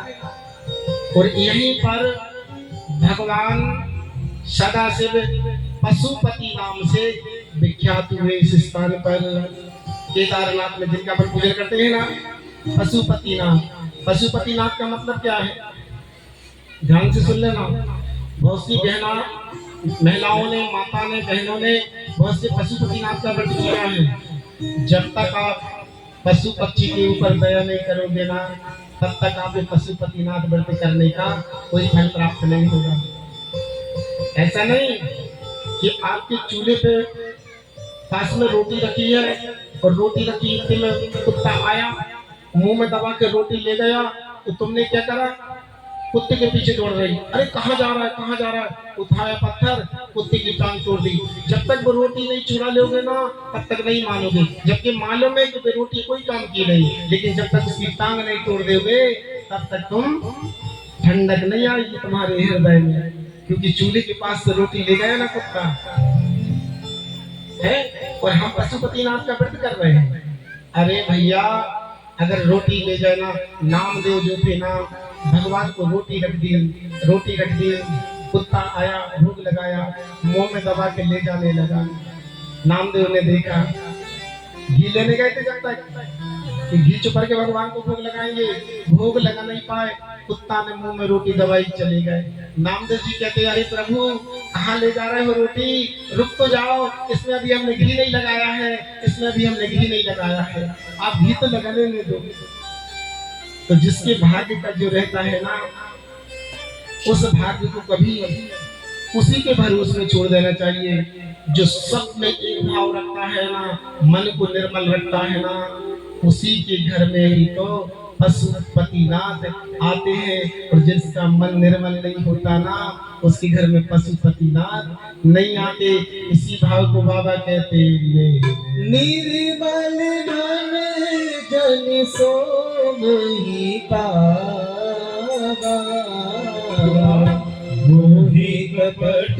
और यहीं पर भगवान सदाशिव पशुपति नाम से विख्यात हुए। इस स्थान पर केदारनाथ में जिनका अपन पूजन करते हैं ना, पशुपतिनाथ। पशुपतिनाथ का मतलब क्या है, ध्यान से सुन लेना। बहुत सी महिलाओं ने, माता ने, बहनों ने बहुत से पशुपतिनाथ का व्रत किया है। जब तक आप पशु पक्षी के ऊपर दया नहीं करोगे ना, तब तक आपको पशुपतिनाथ व्रत करने का कोई फल प्राप्त नहीं होगा। ऐसा नहीं कि आपके चूल्हे पे पास में रोटी रखी है और रोटी रखी इतने में कुत्ता आया, मुंह में दबा के रोटी ले गया, तो तुमने क्या करा, कुत्ते के पीछे दौड़ रही। अरे कहाँ जा रहा है, कहाँ जा रहा है, उठाया पत्थर, कुत्ते की टांग तोड़ दी। जब तक वो रोटी नहीं चुरा लोगे ना, तब तक नहीं मानोगे। जबकि मालूम है कि रोटी कोई काम की नहीं, लेकिन जब तक उसकी टांग नहीं तोड़ दोगे, तब तक तुम ठंडक नहीं आएगी तुम्हारे हृदय में, क्योंकि चूल्हे के पास से रोटी ले गया ना कुत्ता है। और हम पशुपतिनाथ का व्रत कर रहे हैं। अरे भैया, अगर रोटी ले जाए ना, नामदेव जो थे ना, भगवान को रोटी रख दी, कुत्ता आया, भूख लगाया, मुंह में दबा के ले जाने लगा। नामदेव ने देखा, घी लेने गए थे जब तक कि घी चुपर के भगवान को भोग लगाएंगे, भोग लगा नहीं पाए, कुत्ता ने मुंह में रोटी दबाई, चले गए। नामदेव जी कहते, अरे प्रभु कहाँ ले जा रहे हो रोटी, रुक तो जाओ, इसमें अभी हमने घी नहीं लगाया है, इसमें अभी हमने घी नहीं लगाया है, आप घी तो लगाने नहीं दो। तो जिसके भाग्य का जो रहता है ना, उस भाग्य को कभी उसी के भरोसे में छोड़ देना चाहिए। जो सब में एक भाव रखता है ना, मन को निर्मल रखता है ना, उसी के घर में ही तो पशुपतिनाथ आते हैं। और जिसका मन निर्मल नहीं होता ना, उसके घर में पशुपतिनाथ नहीं आते। इसी भाव को बाबा कहते हैं, निर्मल मन जन सो मोहि पावा, मोहि कपट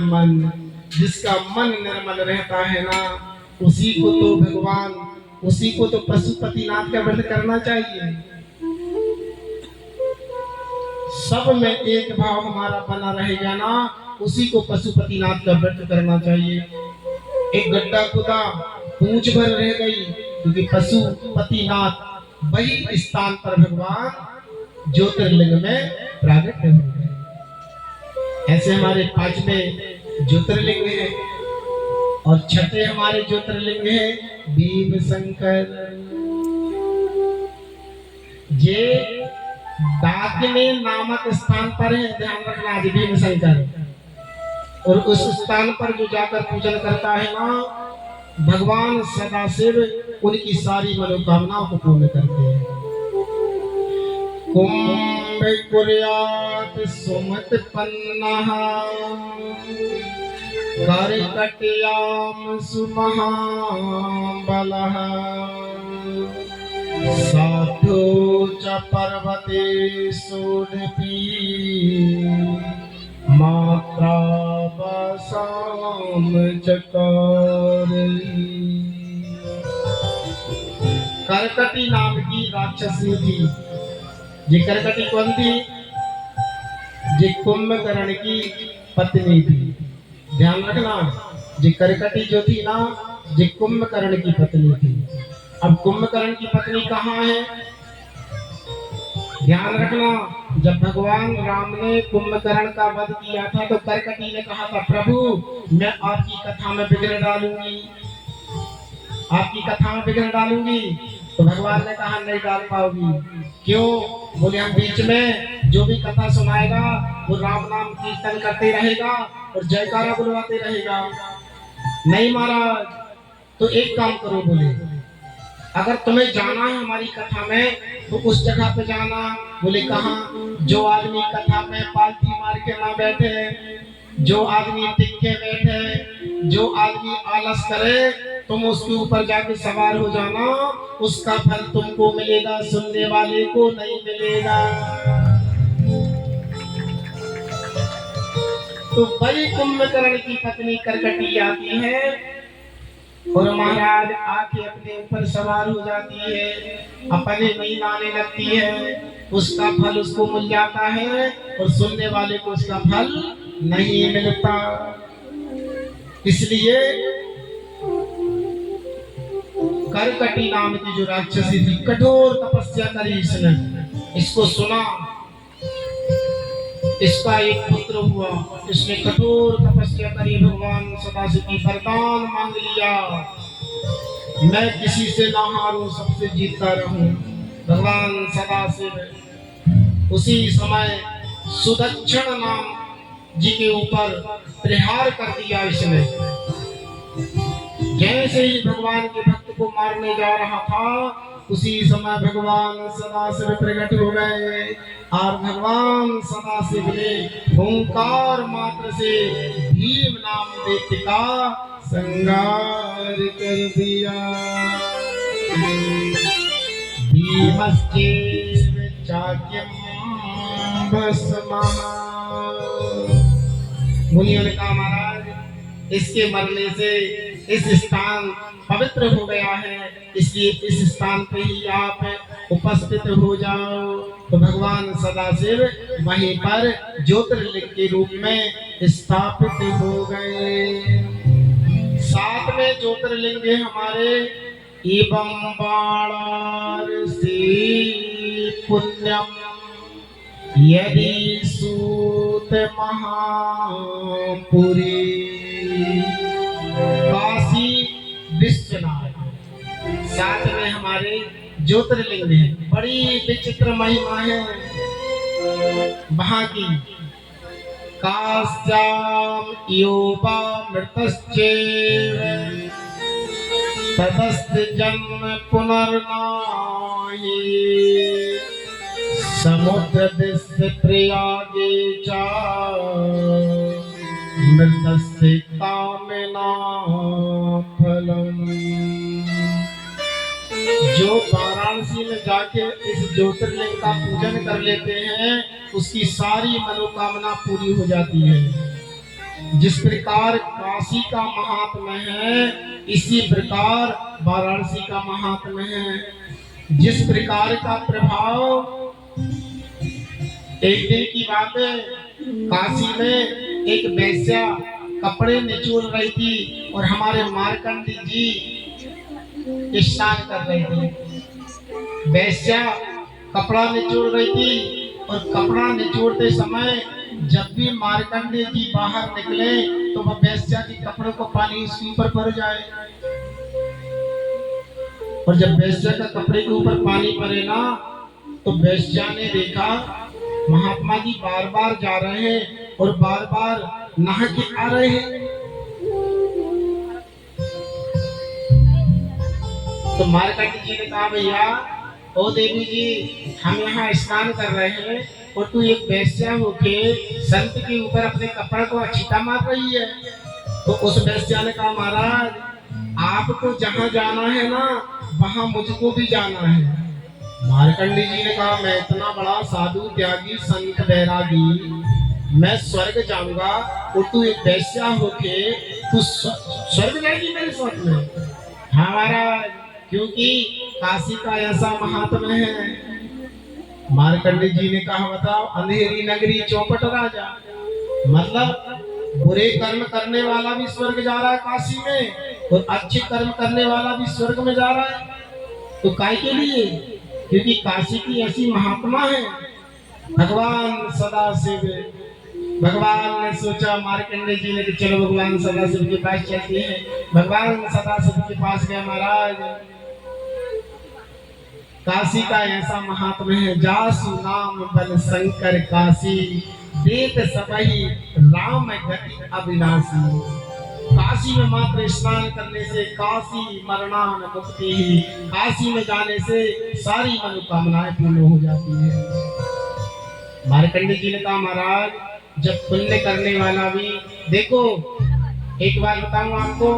मन, जिसका मन निर्मल रहता है ना, उसी को तो भगवान, उसी को तो पशुपतिनाथ का व्रत करना चाहिए। सब में एक भाव हमारा बना रहेगा ना, उसी को पशुपतिनाथ का व्रत करना चाहिए। एक गड्ढा खुदा, पूंछ भर रह गई, क्योंकि पशुपतिनाथ वही स्थान पर भगवान ज्योतिर्लिंग में प्राकट हो गए। ऐसे हमारे 5वें ज्योतिर्लिंग है, और 6ठे हमारे ज्योतिर्लिंग है भीमशंकर। ये डाकिनी नामक स्थान पर है, ध्यान रखना, भीमशंकर। और उस स्थान पर जो जाकर पूजन करता है ना, भगवान सदाशिव उनकी सारी मनोकामनाओं को पूर्ण करते हैं। कुंभ कुर्यात सुमत पन्नः, करकट्याम सुमहाबलः, साधु च पर्वते सोढपी, मात्रा वसाम चकारी। करकटी नाम की राक्षसी थी। ये करकटी कौन थी? ये कुंभकर्ण की पत्नी थी। ध्यान रखना, ये करकटी जो थी ना, ये कुंभकर्ण की पत्नी थी। अब कुंभकर्ण की पत्नी कहाँ है? ध्यान रखना, जब भगवान राम ने कुंभकर्ण का वध किया था, तो करकटी ने कहा था, प्रभु मैं आपकी कथा में बिगड़ डालूंगी, आपकी कथा में बिगड़ डालूंगी। तो भगवान ने कहा, नहीं डाल पाओगी। क्यों? बोले, हम बीच में जो भी कथा सुनाएगा वो राम नाम कीर्तन करते रहेगा और जयकारा बुलवाते रहेगा। नहीं महाराज, तो एक काम करो, बोले अगर तुम्हें जाना है हमारी कथा में तो उस जगह पे जाना। बोले कहाँ? जो आदमी कथा में पालथी मार के ना बैठे, जो आदमी टिक के बैठे, जो आदमी आलस करे, तुम उसके ऊपर जाके सवार हो जाना, उसका फल तुमको मिलेगा, सुनने वाले को नहीं मिलेगा। तो बड़ी कुंभकर्ण की पत्नी करकटी आती है और महाराज आके अपने ऊपर सवार हो जाती है, अपने नहीं लाने लगती है, उसका फल उसको मिल जाता है और सुनने वाले को उसका फल नहीं मिलता। इसलिए करकटी नाम की जो राक्षसी थी, कठोर तपस्या करी इसने, इसको सुना, इसका एक पुत्र हुआ, इसने कठोर तपस्या करी, भगवान सदाशिव की वरदान मांग लिया, मैं किसी से ना हारूं, सबसे जीतता रहूं। भगवान सदाशिव उसी समय सुदक्षिण नाम जी के ऊपर प्रहार कर दिया इसने। जैसे ही भगवान के भक्त को मारने जा रहा था, उसी समय भगवान सदाशिव प्रकट हो गए और भगवान सदाशिव ने ओंकार मात्र से भीम नाम दैत्य का संहार कर दिया। भीमश्चैव चाक्यं भस्मः। मुनियों ने कहा महाराज, इसके मरने से इस स्थान पवित्र हो गया है, इसलिए इस स्थान पे ही आप उपस्थित हो जाओ। तो भगवान सदाशिव वहीं पर ज्योतिर्लिंग के रूप में स्थापित हो गए। 7वें ज्योतिर्लिंग हमारे एवं वाराणसी पुण्यम यदि सूत महापुरी। काशी विश्वनाथ 7वें हमारे ज्योतिर्लिंग है, बड़ी विचित्र महिमा है वहां की। काश्याम योपा मृतश्चैव ततस्त जन्म पुनर्नाहि। समुद्र दिस्य प्रयागे च मृतस्य कामना फलम। जो वाराणसी में जाके इस ज्योतिर्लिंग का पूजन कर लेते हैं, उसकी सारी मनोकामना पूरी हो जाती है। जिस प्रकार काशी का महात्म्य है, इसी प्रकार वाराणसी का महात्म्य है। जिस प्रकार का प्रभाव, एक दिन की बात है, काशी में एक वैश्या कपड़े निचोड़ रही थी और हमारे मार्कंडी जी स्नान कर रहे थे। वैश्या कपड़ा निचोड़ रही थी और कपड़ा निचोड़ते समय जब भी मार्कंडी जी बाहर निकले तो वह वैश्या के कपड़े को पानी उसके ऊपर भर जाए। और जब वैश्या का कपड़े के ऊपर पानी पड़े ना, तो वैश्या ने देखा महात्मा जी बार बार जा रहे हैं और बार बार नहा के आ रहे हैं। तो मार्कंडी जी ने कहा, भैया ओ देवी जी, हम यहाँ स्नान कर रहे हैं और तू एक वैश्या होके संत के ऊपर अपने कपड़े को छींटा मार रही है। तो उस वैश्या ने कहा, महाराज आपको जहाँ जाना है ना, वहाँ मुझको भी जाना है। मार्कंडी जी ने कहा, मैं इतना बड़ा साधु त्यागी संत बैरागी, मैं स्वर्ग जाऊंगा और तू एक वैश्या होके तू स्वर्ग जाएगी मेरे साथ में? हाँ महाराज, क्योंकि काशी का ऐसा महात्म्य है। मार्कंडी जी ने कहा, बताओ, अंधेरी नगरी चौपट राजा, मतलब बुरे कर्म करने वाला भी स्वर्ग जा रहा है काशी में और अच्छे कर्म करने वाला भी स्वर्ग में जा रहा है। तो काय के लिए? क्योंकि काशी की ऐसी महात्मा है। भगवान सदाशिव, भगवान ने सोचा, मार्कंडेय जी ने कि चलो भगवान सदाशिव के पास चलते हैं। भगवान सदाशिव के पास गए। महाराज काशी का ऐसा महात्मा है, जासु नाम बल शंकर काशी, देत सबही राम गति अविनाशी। काशी में मात्र स्नान करने से काशी मरणान मुक्ति ही, काशी में जाने से सारी मनोकामनाएं पूर्ण हो जाती है। मार्कंडेय जी ने कहा महाराज जब पुण्य करने वाला भी, देखो एक बार बताऊं आपको,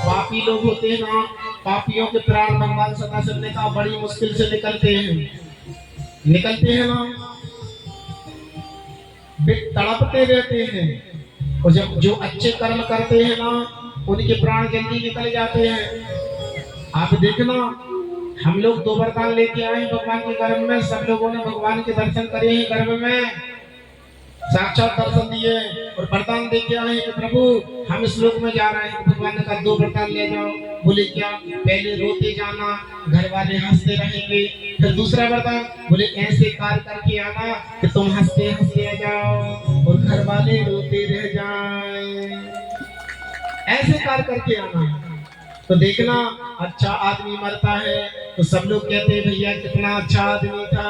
पापी लोग होते हैं ना, पापियों के प्राण भगवान सदाशिव ने कहा बड़ी मुश्किल से निकलते हैं ना, वे तड़पते रहते हैं। और जब जो अच्छे कर्म करते हैं ना उनके प्राण जल्दी निकल जाते हैं। आप देखना हम लोग 2 वरदान लेके आए भगवान के गर्भ में, सब लोगों ने भगवान के दर्शन करे हैं, गर्भ में साक्षात दर्शन दिए और वरदान दे के आए कि प्रभु हम इस लोक में जा रहे हैं। भगवान ने कहा 2 वरदान ले जाओ। बोले क्या? पहले रोते जाना, घर वाले हंसते रहेंगे। फिर दूसरा वरदान बोले ऐसे कार्य करके आना कि तुम हंसते हंसते आ जाओ और घर वाले रोते रह जाएं। ऐसे कार्य करके आना। तो देखना अच्छा आदमी मरता है तो सब लोग कहते हैं भैया कितना अच्छा आदमी था,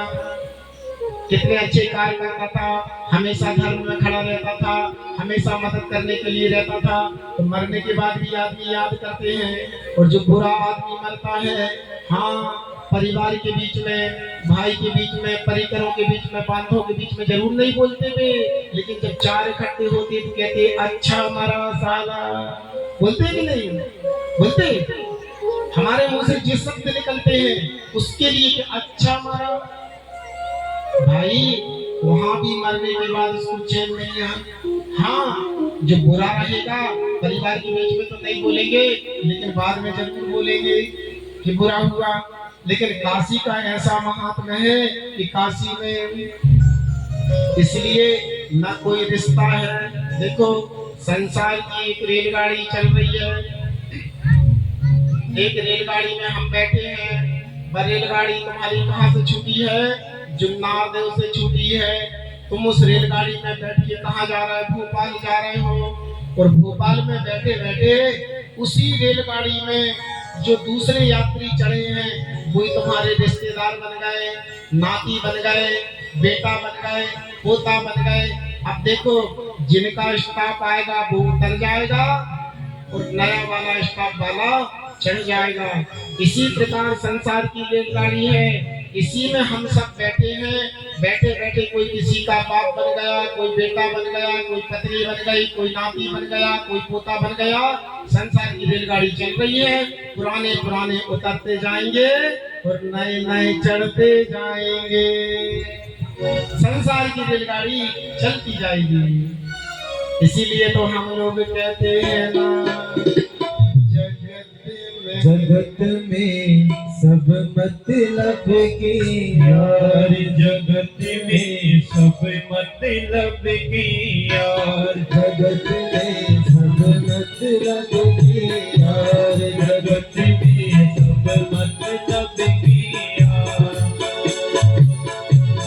कितने अच्छे कार्य करता था, हमेशा धर्म में खड़ा रहता था, हमेशा मदद करने के लिए रहता था। तो मरने के बाद भी आदमी याद करते हैं। और जो बुरा आदमी मरता है, हाँ परिवार के बीच में, भाई के बीच में, परिकरों के बीच में, बांधों के बीच में जरूर नहीं बोलते वे, लेकिन जब 4 इकट्ठे होते तो कहते अच्छा मरा साला। बोलते कि नहीं बोलते? हमारे मुंह से जिस शब्द निकलते हैं उसके लिए कि अच्छा मरा भाई, वहां भी मरने के बाद उसको चैन नहीं है। हाँ जो बुरा रहेगा परिवार के बीच में तो नहीं बोलेंगे, लेकिन बाद में जरूर बोलेंगे कि बुरा हुआ। लेकिन काशी का ऐसा महात्मा है कि काशी में इसलिए न कोई रिश्ता है। देखो संसार की एक रेलगाड़ी चल रही है, एक रेलगाड़ी में हम बैठे हैं, वह रेलगाड़ी तुम्हारी कहाँ से छूटी है? जुन्नार देव से छूटी है। तुम उस रेलगाड़ी में बैठ के कहाँ जा रहे हो? भोपाल जा रहे हो। और भोपाल में बैठे बैठे उसी रेलगाड़ी में जो दूसरे यात्री चढ़े हैं वही तुम्हारे रिश्तेदार बन गए, नाती बन गए, बेटा बन गए, पोता बन गए। अब देखो जिनका स्टाफ आएगा वो उतर जाएगा और नया वाला स्टाफ वाला चढ़ जाएगा। इसी प्रकार संसार की रेलगाड़ी है, इसी में हम सब बैठे हैं। बैठे बैठे कोई किसी का बाप बन गया, कोई बेटा बन गया, कोई पत्नी बन गई, कोई नाती बन गया, कोई पोता बन गया। संसार की रेलगाड़ी चल रही है, पुराने पुराने उतरते जाएंगे और नए नए चढ़ते जाएंगे। संसार की रेलगाड़ी चलती जाएगी। इसीलिए तो हम लोग कहते हैं ना जगत में सब मतलब की यार, जगत में सब मतलब की यार, जगत में सब मतलब की यार, जगत में सब मतलब की यार।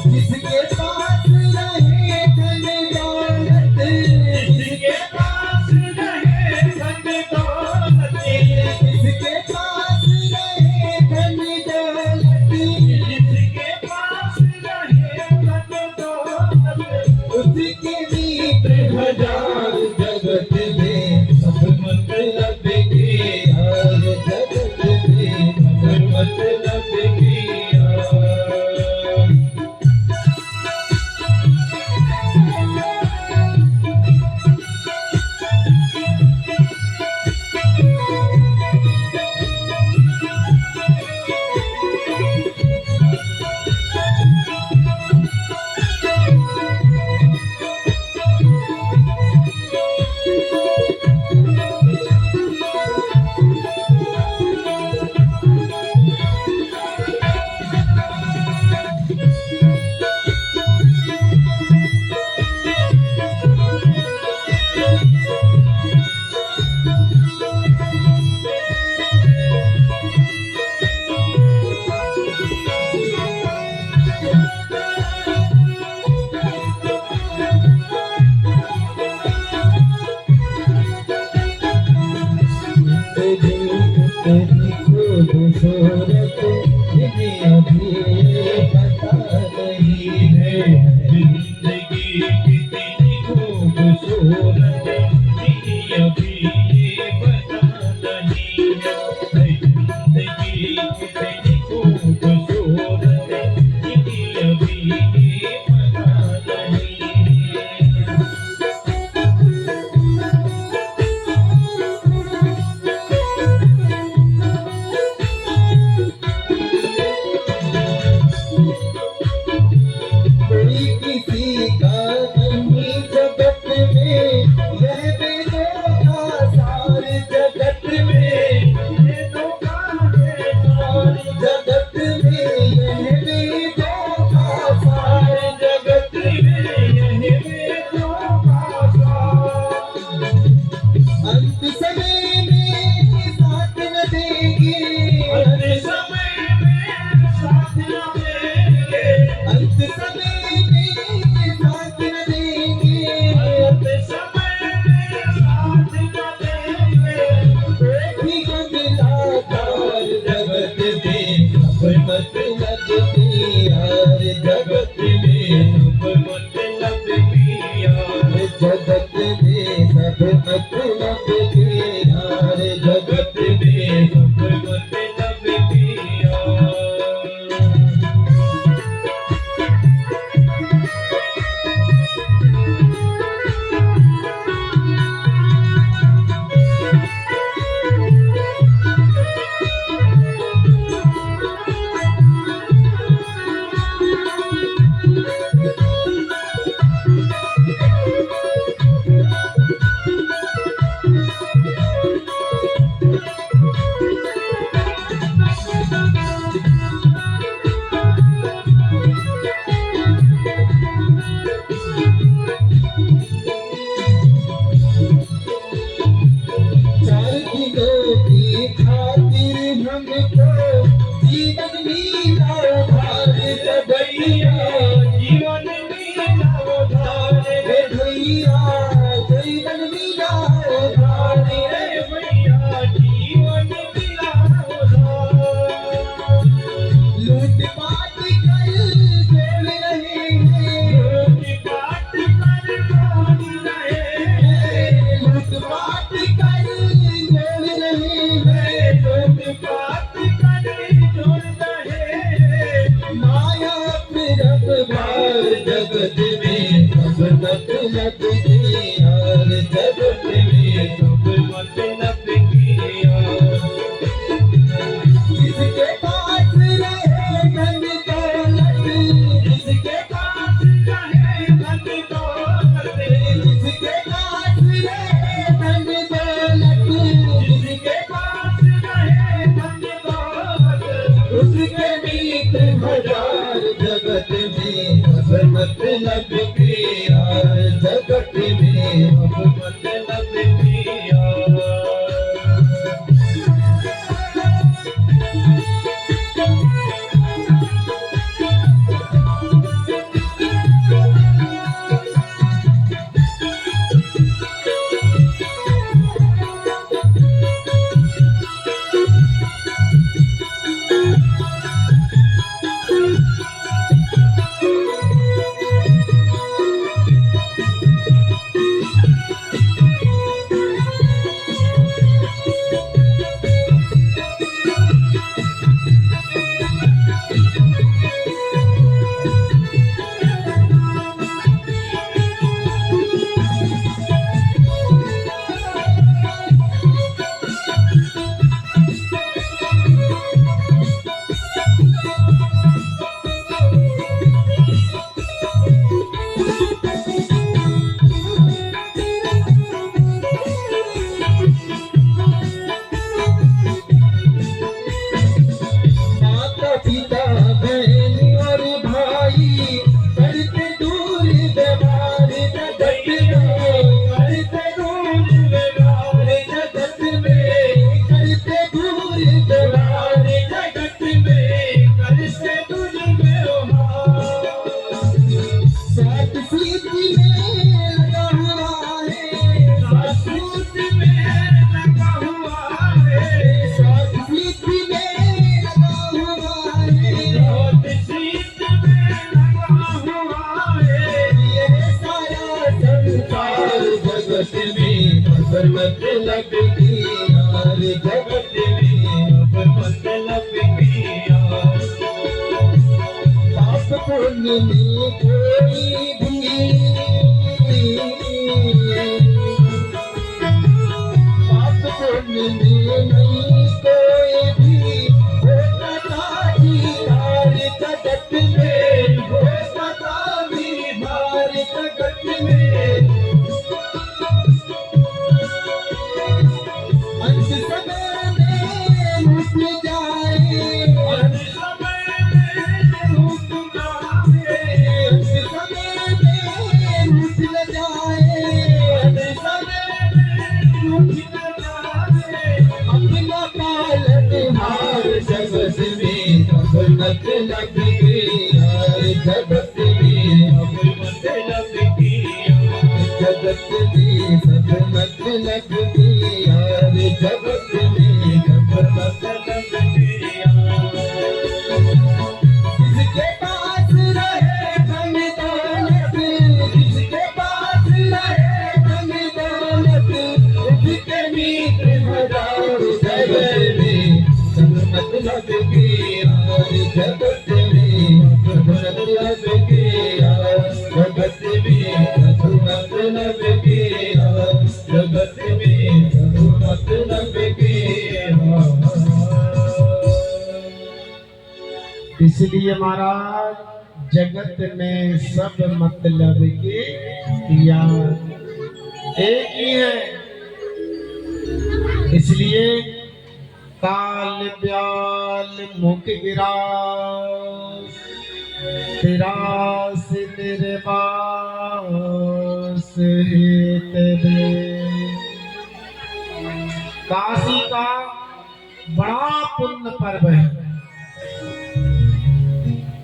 जिसके पास रहे धन दौलत, जिसके पास रहे धन दौलत, जिसके पास रहे धन दौलत, जिसके पास रहे धन दौलत, उसके भी 1000 जगत में सब मतलब शोरत मेरी अभी ये पता नहीं है जिंदगी कितनी खूबसूरत मेरी अभी ये पता नहीं। कोई किसी का नहीं जगत में यह बेदोखा सारे जगत में ये धोखा है सारे जगत में यह बेदोखा सारे जगत में यह बेदोखा सा अंत समय में साथ न देंगे अंत समय में साथ न देंगे अंत समय में साथ न देंगे अंत समय में साथ न देंगे एक ही गंगलाकार जगत में सब मतलब यार जगत में सब मतलब यार जगत में सब मतलब यार जगत में सब मतलब यार। चार दिनों की खातिर हमको जीवन मीला उधार दे भैया जीवन मीला उधार दे भैया जीवन मीला उधार दे भैया जीवन मीला उधार। लूट पाट कर जोड़ रहे हैं लूट पाट कर जोड़ रहे हैं लूट पाट कर जोड़ रहे हैं लूट पाट कर जोड़ रहे हैं माया फिरक भार जगत में सब मतलब यार जगत में सब मतलब यार। जिसके पास रहे धन दौलत जिसके पास रहे धन दौलत जिसके पास रहे धन दौलत जिसके पास रहे धन दौलत उसके मीत हजार जगत में सब मतलब यार जगत में सब मतलब यार। सारा संसार मतलब की यार, जगत में अब मतलब की यार। पाप पुण्य में कोई भी, पाप पुण्य में नहीं कोई भी होता ही यार, जगत में होता भी यार, जगत में। अंत समय में लुट जाए, अंत समय में लुट जाए, अंत समय में लुट जाए, अंत समय में लुट जाए। अपना पालन हार जगत में अब मतलब की यार, जगत में अब मतलब की यार, जगत में सब मतलब की यार, जगत में सब मतलब की यार। जिसके पास रहे धन दौलत, जिसके पास रहे धन दौलत, उसके मित्र हजारों। जगत में सब मतलब की यार, जगत में सब मतलब की यार, जगत में सब मतलब की यार, जगत में सब मतलब की यार। इसलिए महाराज जगत में सब मतलब के यार एक ही है। इसलिए काल ब्याल मुख गिरास, तिरास निर्वास हित दे। काशी का बड़ा पुण्य पर्व है।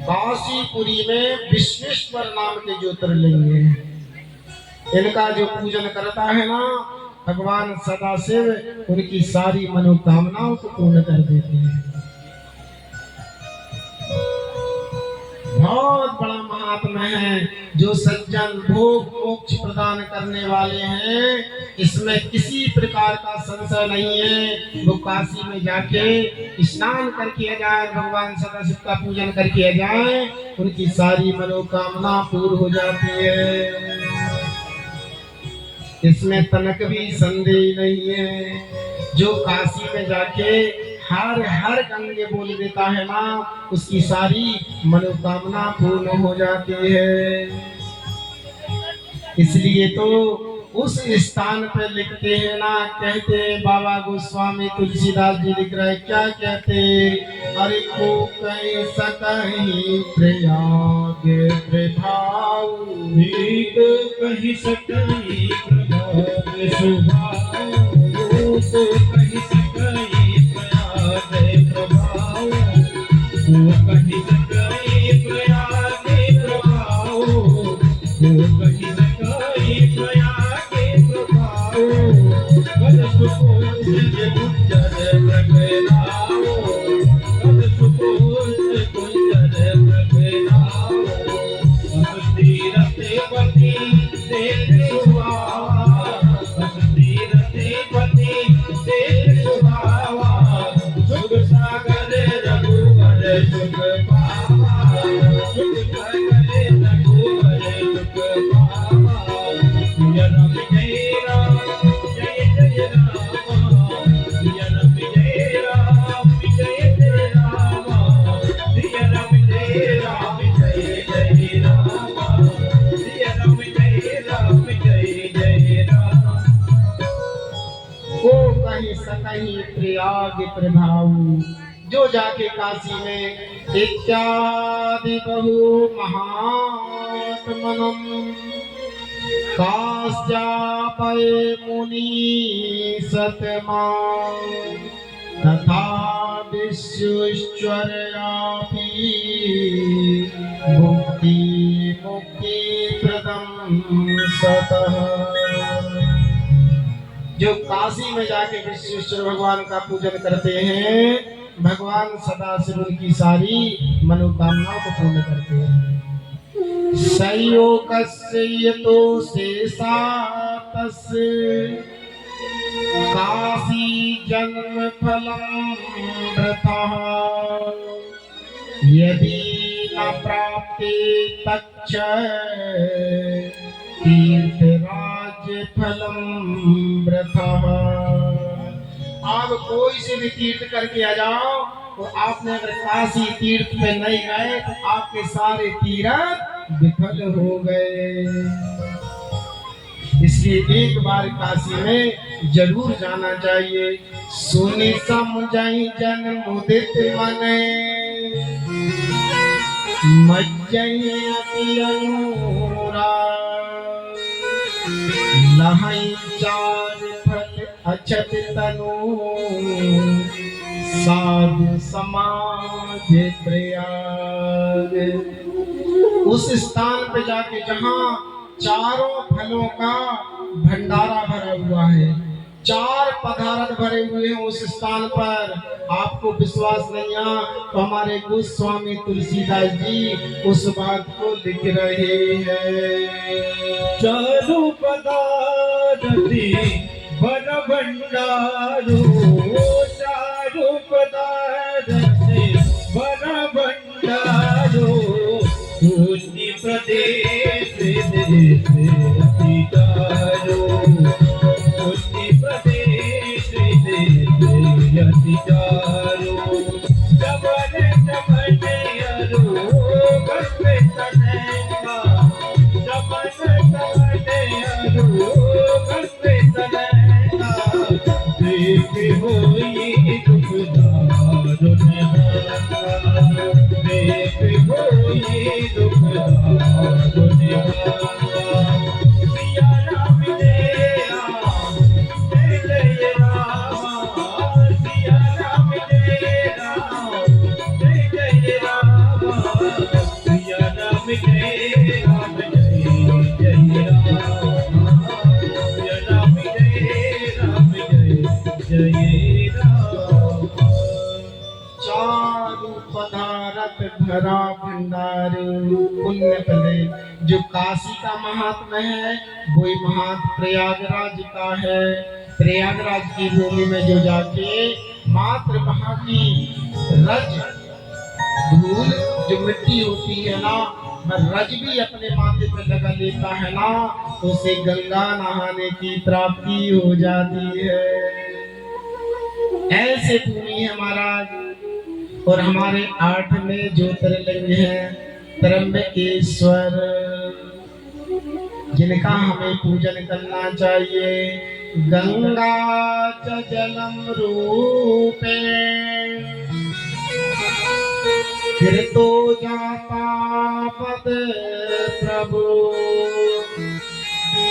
काशीपुरी में विश्वेश्वर नाम के ज्योतिर्लिंग हैं। इनका जो पूजन करता है ना, भगवान सदाशिव उनकी सारी मनोकामनाओं को पूर्ण कर देते हैं। बहुत बड़ा महात्मा है। जो सज्जन भोग मोक्ष प्रदान करने वाले हैं, इसमें किसी प्रकार का संशय नहीं है। वो काशी में जाके स्नान करके जाए, भगवान सदाशिव का पूजन करके जाए, उनकी सारी मनोकामना पूर्ण हो जाती है। इसमें तनक भी संदेह नहीं है। जो काशी में जाके हर हर गंगे बोल देता है ना, उसकी सारी मनोकामना पूर्ण हो जाती है। इसलिए तो उस स्थान पे लिखते हैं ना, कहते हैं बाबा गोस्वामी तुलसीदास जी लिख रहे, क्या कहते, अरे को कहीं सकहीं प्रयाग प्रभाव, को कहीं सकहीं प्रभाव स्वभाव, को कहीं सकहीं प्रयाग प्रभाव, को कहीं सकहीं प्रयाग प्रभाव, को कहीं सकहीं प्रयाग प्रभाव। कद सुकोल गुंजर प्रगटाओ, कद सुकोल गुंजर प्रगटाओ। तीरथे पति देख सुहावा, तीरथे पति देख सुहावा। सुख सागर रघुवर सुख पावा, सुख सागर रघुवर सुख पावा। जय राम जय राम जय जय राम, जय राम जय राम जय जय राम, जय राम जय राम जय जय राम, जय राम जय राम जय जय राम। को कहीं सकहीं प्रयाग प्रभाव। जो जाके काशी में इत्यादि बहु महात्मनम काश्यापये मुनि सतमा, तथा विश्वेश्वरयापि मुक्ति मुक्ति प्रदम सतः। जो काशी में जाके विश्वेश्वर भगवान का पूजन करते हैं, भगवान सदाशिव उनकी सारी मनोकामनाओं को पूर्ण करते हैं। संयोगस्य यतो शेषा तस्य काशी जन्म फलम वृथः यदि न प्राप्ते तच्च तीर्थराज फलम वृथः। आप कोई से भी तीर्थ करके आ जाओ, तो आपने अगर काशी तीर्थ पे नहीं गए तो आपके सारे तीर्थ विफल हो गए। इसलिए एक बार काशी में जरूर जाना चाहिए। सुनि समझहि जन मुदित मने, मज्जहि अति अनुराग। लहै चार फल अछत तनु, साधु समाज प्रयाग। उस स्थान पे जाके जहाँ चारों फलों का भंडारा भरा हुआ है, 4 पदार्थ भरे हुए हैं उस स्थान पर, आपको विश्वास नहीं है तो हमारे गोस्वामी तुलसीदास जी उस बात को लिख रहे हैं। चारु पदारथी वन भंडारो, चारु पदारथी वन भंडारो। पुण्य प्रदेश देश अतिचारो, पुण्य प्रदेश देश अतिचारो। जबन जबन अरो गस्वे तनैका, जबन जबन अरो गस्वे तनैका। देख होई दुखदारो निहारा, देख होई दुखदारो निहारा। सिया राम तेरा जय जय रामा, सिया राम तेरा जय जय रामा। सिया राम तेरा जय जय रामा, सिया राम तेरा जय जय रामा। चारु पदारथ भरा भंडार पुण्य फले। जो काशी का महात्मा है वही महात्मा प्रयागराज का है। प्रयागराज की भूमि में जो जाके मात्र वहाँ की रज धूल जो मिट्टी होती है ना, रज भी अपने माथे पे लगा लेता है ना, तो उसे गंगा नहाने की प्राप्ति हो जाती है। ऐसे भूमि है महाराज। और हमारे 8 में ज्योतिर्लिंग है त्र्यंबकेश्वर, जिनका हमें पूजन करना चाहिए। गंगा च जलम रूपे कीर्तो जाता पद प्रभु,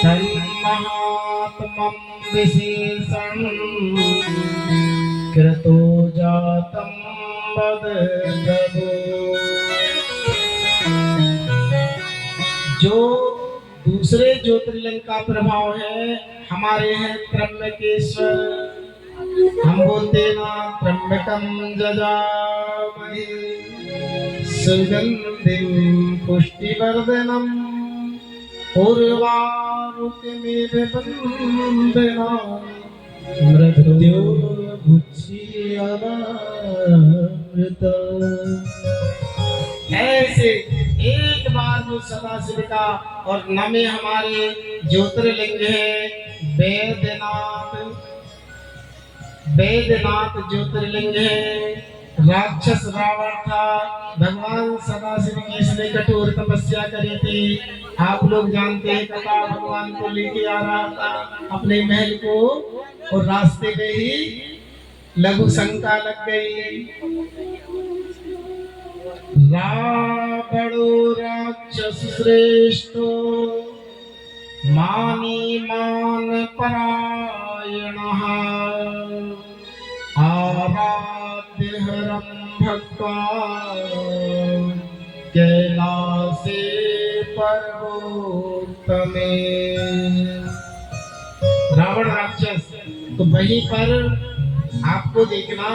तन्महात्मं विशेषं कीर्तो जातं वद प्रभु। जो दूसरे ज्योतिर्लिंग का प्रभाव है, हमारे हैं त्र्यंबकेश्वर। हम बोलते ना त्र्यंबकम जजामहे सुगंधिं पुष्टिवर्धनम उर्वारुकमिव बन्धनान् मृत्योर्मुक्षीयमामृता। ऐसे एक बार जो सदाशिव का और नमे हमारे ज्योतिर्लिंग है वेदनाथ ज्योतिर्लिंग है। राक्षस रावण था, भगवान सदाशिव की इसने कठोर तपस्या करी थी। आप लोग जानते हैं कथा, भगवान को लेके आ रहा था अपने महल को, और रास्ते में ही लघु शंका लग गई। रावणो राक्षस श्रेष्ठो मानी मान परायणः, आराध्य हरं भक्त्वा कैलासे पर्वतमे। रावण राक्षस, तो वहीं पर आपको देखना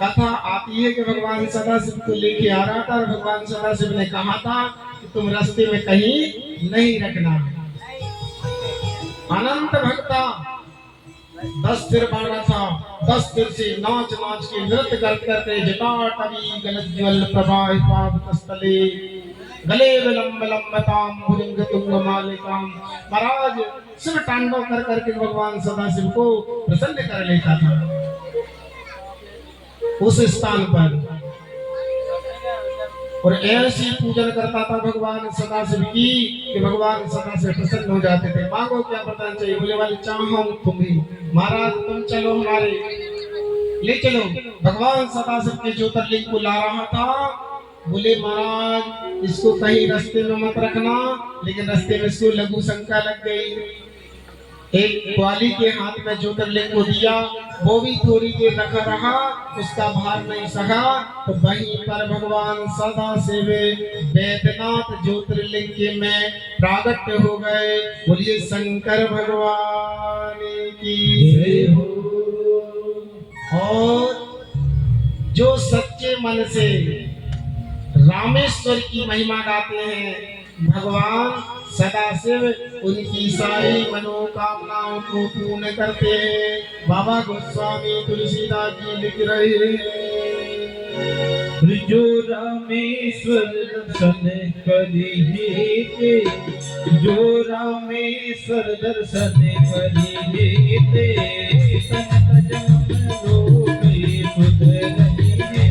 कथा आती है कि भगवान सदाशिव को लेके आ रहा था और भगवान सदाशिव ने कहा था कि तुम रास्ते में कहीं नहीं रखना। अनंत भक्ता 10 सिर बांधा था, 10 सिर से नाच नाच के नृत्य करते जटाटवी गलज्ज्वल प्रवाहिपादतस्थले गले विलंब लंबताम भुजंग तुंग मालिकाम। महाराज शिव तांडव कर करके भगवान सदाशिव को प्रसन्न कर लेता था उस स्थान पर, और ऐसी पूजन करता था भगवान सदाशिव की कि भगवान सदाशिव प्रसन्न हो जाते थे। मांगो क्या प्रदान चाहिए? बोले वाले चाहो तुम्हें, महाराज तुम चलो हमारे, ले चलो। भगवान सदाशिव के ज्योतिर्लिंग को ला रहा था। बोले महाराज इसको कहीं रास्ते में मत रखना, लेकिन रास्ते में इसको लघु शंका लग गई। एक ग्वाली के हाथ में ज्योतिर्लिंग को दिया, वो भी थोड़ी देर रखा रहा, उसका भार नहीं सहा, तो वहीं पर भगवान सदाशिव वैद्यनाथ ज्योतिर्लिंग के में प्रागट हो गए। बोलिए शंकर भगवान की जय हो। और जो सच्चे मन से रामेश्वर की महिमा गाते हैं, भगवान सदाशिव उनकी सारी मनोकामनाओं को पूर्ण करते हैं। बाबा गोस्वामी तुलसीदास जी लिख रहे हैं, जो रामेश्वर दर्शन करिए, जो रामेश्वर दर्शन करिए, तन जन्म लोक सुध रहिए।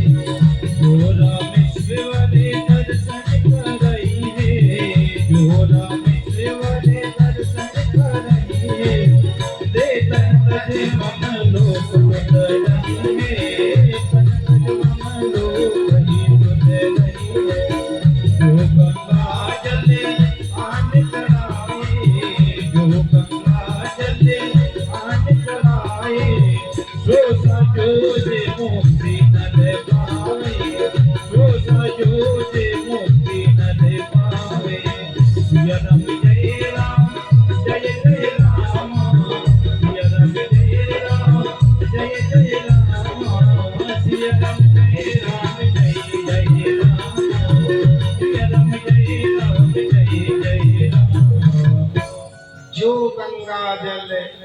जो रामेश्वर दर्शन करिए, जो रामेश्वर दर्शन करिए, दे तन जन्म लोक सुध रहिए।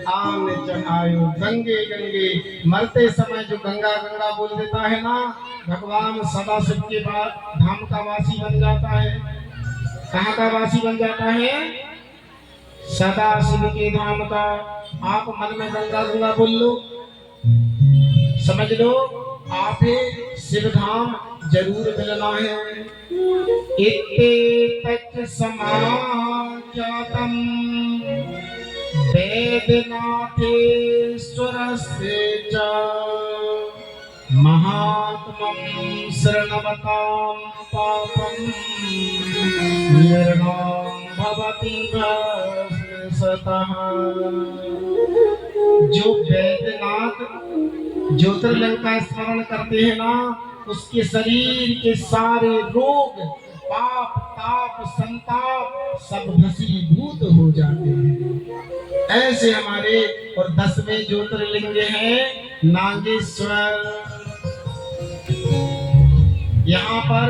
आम चढ़ायो गंगे गंगे। मरते समय जो गंगा गंगा बोल देता है ना, भगवान सदाशिव के बाद धाम का वासी बन जाता है। कहाँ का वासी बन जाता है? सदाशिव के धाम का। आप मन में गंगा गंगा बोल लो, समझ लो आप शिव धाम जरूर मिलना है। इत्ते तक समाख्यातम वेदनाथेश्वरस्य च महात्मं शरणवतां पापं निर्णां भवति भस्मसतः। जो वैद्यनाथ ज्योतिर्लिंग का स्मरण करते हैं ना, उसके शरीर के सारे रोग, पाप, ताप, संताप सब भस्मीभूत हो जाते हैं। ऐसे हमारे और 10वें ज्योतिर्लिंग हैं नागेश्वर। यहाँ पर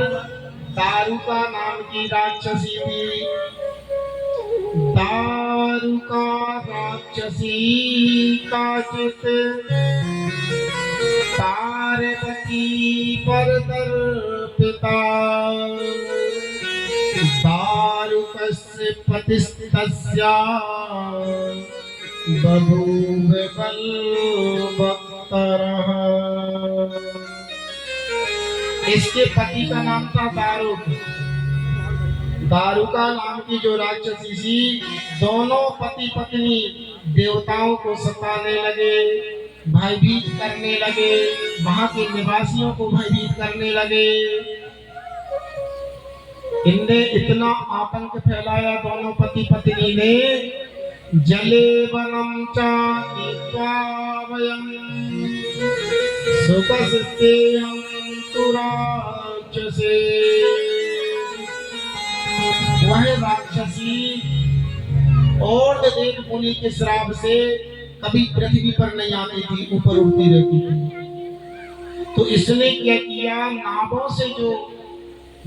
दारुका नाम की राक्षसी थी। दारुका राक्षसी का चित पार्वती पर दर्पिता। दारुकस्य पतिस्तस्या बभूव बलवत्तरः। इसके पति का नाम था दारुक। दारुका नाम की जो राक्षसी थी, दोनों पति पत्नी देवताओं को सताने लगे, भयभीत करने लगे, वहां के निवासियों को भयभीत करने लगे। इनने इतना आतंक फैलाया दोनों पति पत्नी ने, जले वनम चानीत्वा वयं सुखस्तेयं तु राक्षसे। वह राक्षसी और देव मुनि के श्राप से कभी पृथ्वी पर नहीं आती थी, ऊपर उड़ती रहती थी। तो इसने क्या किया, नाभों से जो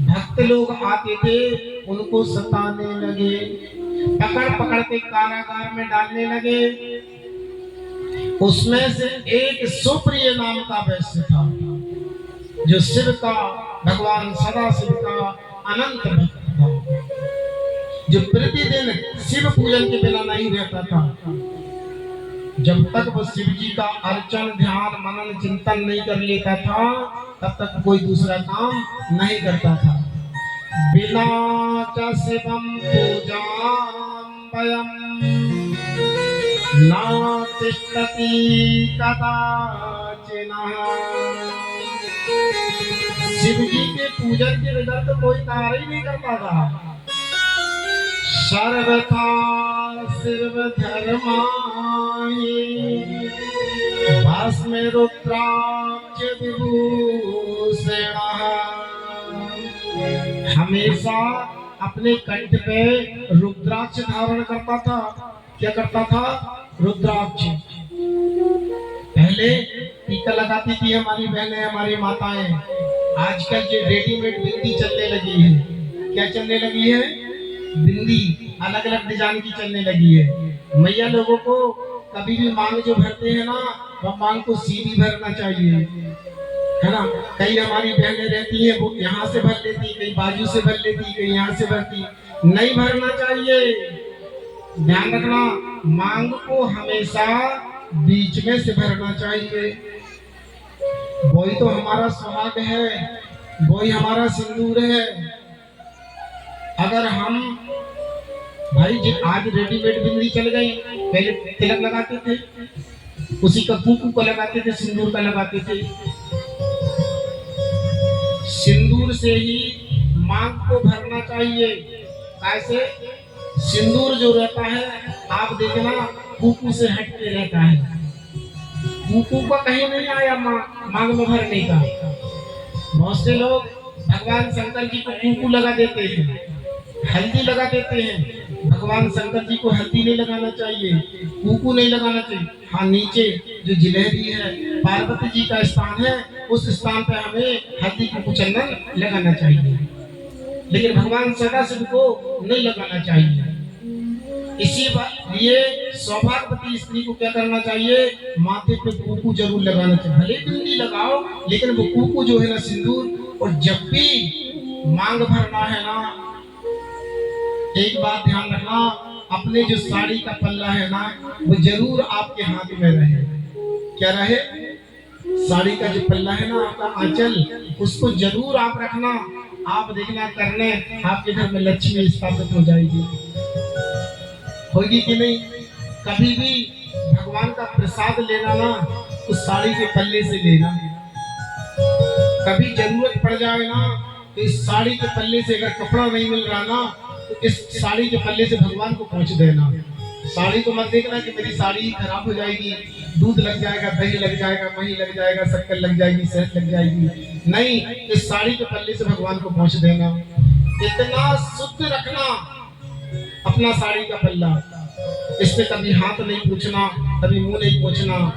भक्त लोग आते थे उनको सताने लगे, पकड़ पकड़ के कारागार में डालने लगे। उसमें से एक सुप्रिय नाम का वैश्य था, जो शिव का, भगवान सदाशिव का अनंत भक्त था, जो प्रतिदिन शिव पूजन के बिना नहीं रहता था। जब तक वो शिव जी का अर्चन, ध्यान, मनन, चिंतन नहीं कर लेता था, तब तक कोई दूसरा काम नहीं करता था। बिना च शिवम पूजां ना तिष्ठति कदाचिन। शिव जी के पूजन के बगैर तो कोई कार्य ही नहीं करता था। सर्वथा शिव धर्माणि भस्म रुद्राक्ष विभूषणः। हमेशा अपने कंठ पे रुद्राक्ष धारण करता था। क्या करता था? रुद्राक्ष। पहले टीका लगाती थी हमारी बहनें, हमारी माताएं। आजकल जो रेडीमेड बिंदी चलने लगी है, क्या चलने लगी है? बिंदी अलग अलग डिजाइन की चलने लगी है। मैया लोगों को कभी भी मांग जो भरते हैं ना, वह मांग को सीधी भरना चाहिए, है ना। कई हमारी बहनें रहती हैं, वो यहाँ से भर लेती, कहीं बाजू से भर लेती, कहीं यहाँ से भरती। नहीं भरना चाहिए। ध्यान रखना, मांग को हमेशा बीच में से भरना चाहिए। वही तो हमारा सुहाग है, वही हमारा सिंदूर है। अगर हम भाई जी आज रेडीमेड बिंदी चल गई, पहले तिलक लगाते थे, उसी का कुकू को लगाते थे, सिंदूर का लगाते थे। सिंदूर से ही मांग को भरना चाहिए। कैसे? सिंदूर जो रहता है, आप देखना, कुकू से हटके रहता है। कुकू का कहीं नहीं आया मांग में भरने का। बहुत से लोग भगवान शंकर जी को कुकू लगा देते हैं, हल्दी लगा देते हैं। भगवान शंकर जी को हल्दी नहीं लगाना चाहिए, कुकू नहीं लगाना चाहिए। हाँ, नीचे जो जिलेबी है, पार्वती जी का स्थान है, उस स्थान पे हमें हल्दी, कुकू, चंदन लगाना चाहिए, लेकिन भगवान सदाशिव को नहीं लगाना चाहिए। इसी लिए सौभाग्यवती स्त्री को क्या करना चाहिए? माथे पे कुकू जरूर लगाना चाहिए। भले बिंदी लगाओ, लेकिन वो कुकू जो है ना, सिंदूर। और जब भी मांग भरना है ना, एक बात ध्यान रखना, अपने जो साड़ी का पल्ला है ना, वो जरूर आपके हाथ में रहे। क्या रहे? साड़ी का जो पल्ला है ना, आपका आंचल, उसको जरूर आप रखना। आप देखना, करने आपके घर में लक्ष्मी स्थापित हो जाएगी। होगी कि नहीं? कभी भी भगवान का प्रसाद लेना ना, उस साड़ी के पल्ले से लेना। कभी जरूरत पड़ जाए ना, तो इस साड़ी के पल्ले से, अगर कपड़ा नहीं मिल रहा ना, तो इस साड़ी के पल्ले से भगवान को पहुंच देना। साड़ी को मत देखना कि मेरी साड़ी खराब हो जाएगी, दूध लग जाएगा, दही लग जाएगा, मही लग जाएगा, शक्कर लग जाएगी, शहद लग जाएगी। नहीं, इस साड़ी के पल्ले से भगवान को पहुंच देना। इतना शुद्ध रखना अपना साड़ी का पल्ला। इस पे कभी हाथ नहीं पूछना, कभी मुंह नहीं पोंछना।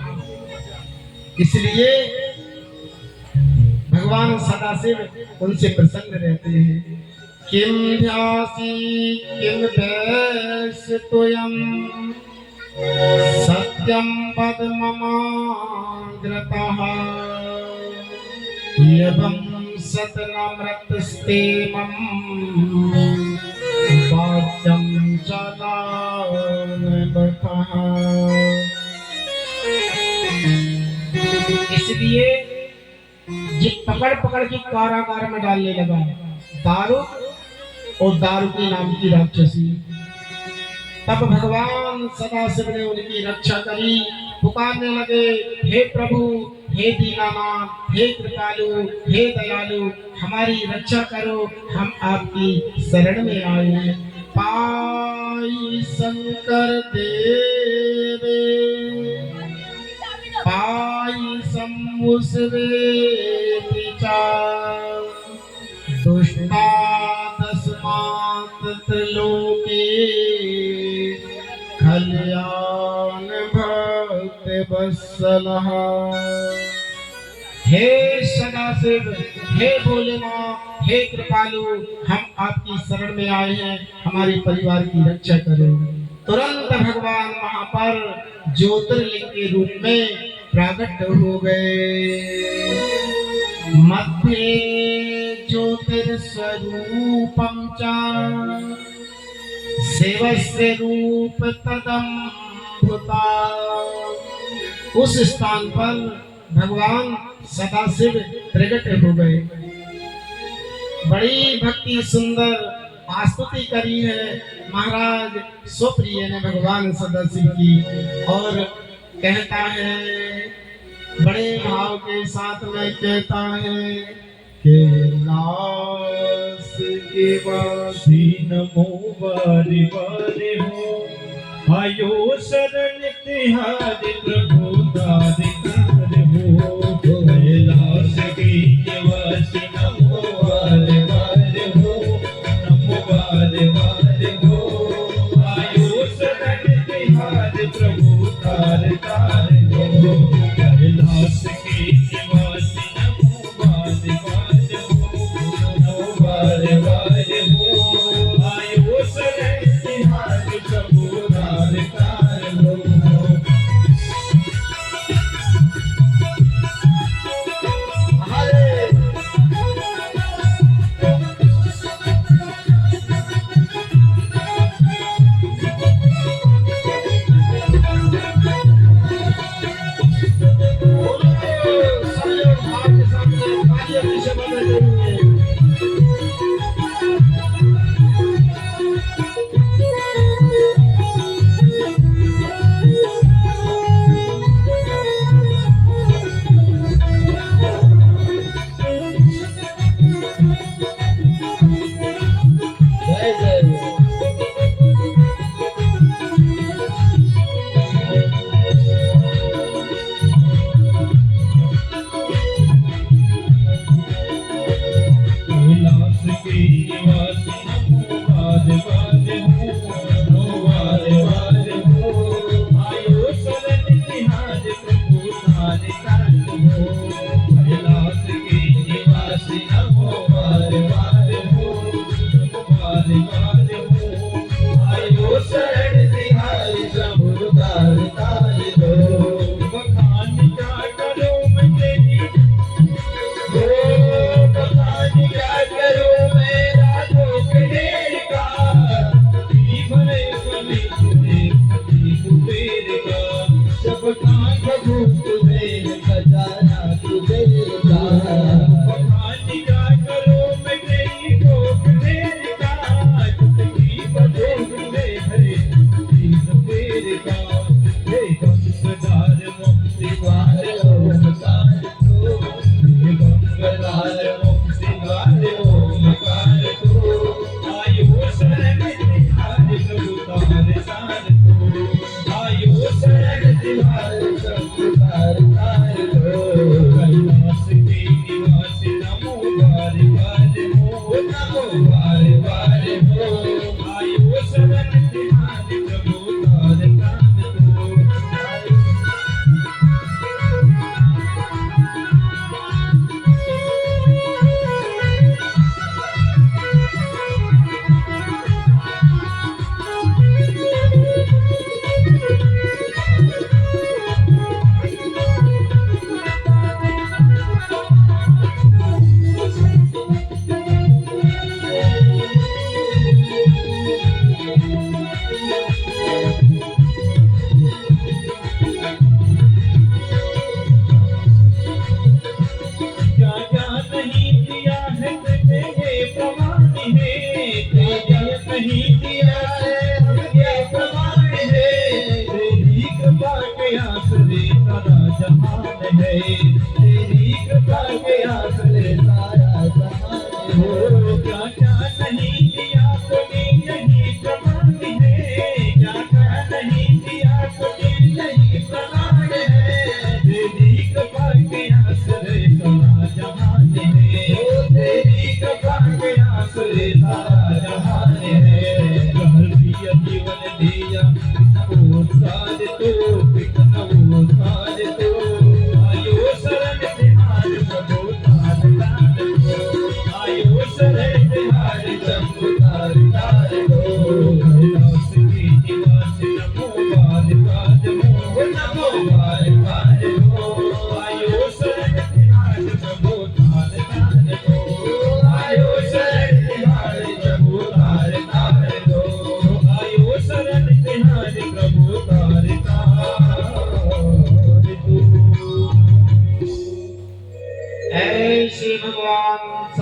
इसलिए भगवान सदाशिव उनसे प्रसन्न रहते हैं। किम ध्यासी किम वैश्यतोयम सत्यम पद ममाग्रतः यवं सतनमृतस्तेमं वाच्यं चलानबतः। इसलिए ये पकड़ पकड़ के कारागार में डालने लगा, दारू और दारूकी नाम की राक्षसी। तब भगवान सदाशिव ने उनकी रक्षा करी। पुकारने लगे, हे प्रभु, हे दीनानाथ, हे कृपालु, हे दयालु, हमारी रक्षा करो, हम आपकी शरण में आए हैं। पाई शंकर देवे पाई सम्मुसवे विचार दुष्टा तस्मात् त्रिलोके कल्याण भक्त वत्सलः। हे सदाशिव, हे भोलेनाथ, हे कृपालु, हम आपकी शरण में आए हैं, हमारे परिवार की रक्षा करो। तुरंत भगवान वहां पर ज्योतिर्लिंग के रूप में प्रकट हो गए। मध्ये ज्योतिर्स्वरूपं च शिवस्य रूप तदम्भुता। उस स्थान पर भगवान सदाशिव प्रकट हो गए। बड़ी भक्ति सुंदर आस्तुति करी है महाराज सुप्रिय ने भगवान सदाशिव की, और कहता है बड़े भाव के साथ में कहता है के लास के वासी नमो बारे बारे हो, आयो शरण तिहारी प्रभु तारे तारे हो। कैलाश के निवासी नमो बारे बारे हो, नमो बारे बारे हो, आयो शरण तिहारी प्रभु तारे तारे हो। कैलाश के निवासी नमो बारे बारे हो, नमो बारे बारे हो, आयो शरण तिहारी प्रभु तारे तारे हो।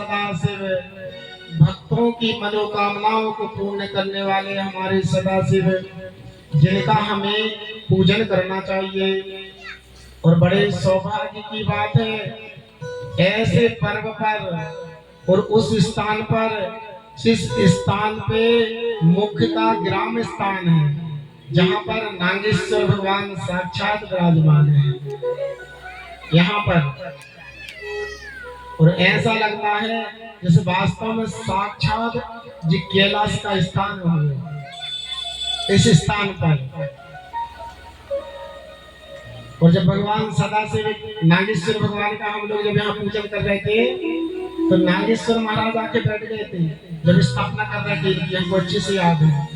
सदाशिव, भक्तों की मनोकामनाओं को पूर्ण करने वाले हमारे सदाशिव, जिनका हमें पूजन करना चाहिए। और बड़े सौभाग्य की बात है ऐसे पर्व पर और उस स्थान पर, जिस स्थान पे मुख्यतः ग्राम स्थान है, जहाँ पर नागेश्वर भगवान साक्षात विराजमान है यहाँ पर। और ऐसा लगता है जैसे वास्तव में साक्षात जी कैलाश का स्थान हो इस स्थान पर। और जब भगवान सदाशिव नागेश्वर भगवान का हम लोग जब यहाँ पूजन कर रहे थे, तो नागेश्वर महाराज आके बैठ गए थे जब स्थापना कर रहे थे कि हमको अच्छे से याद है।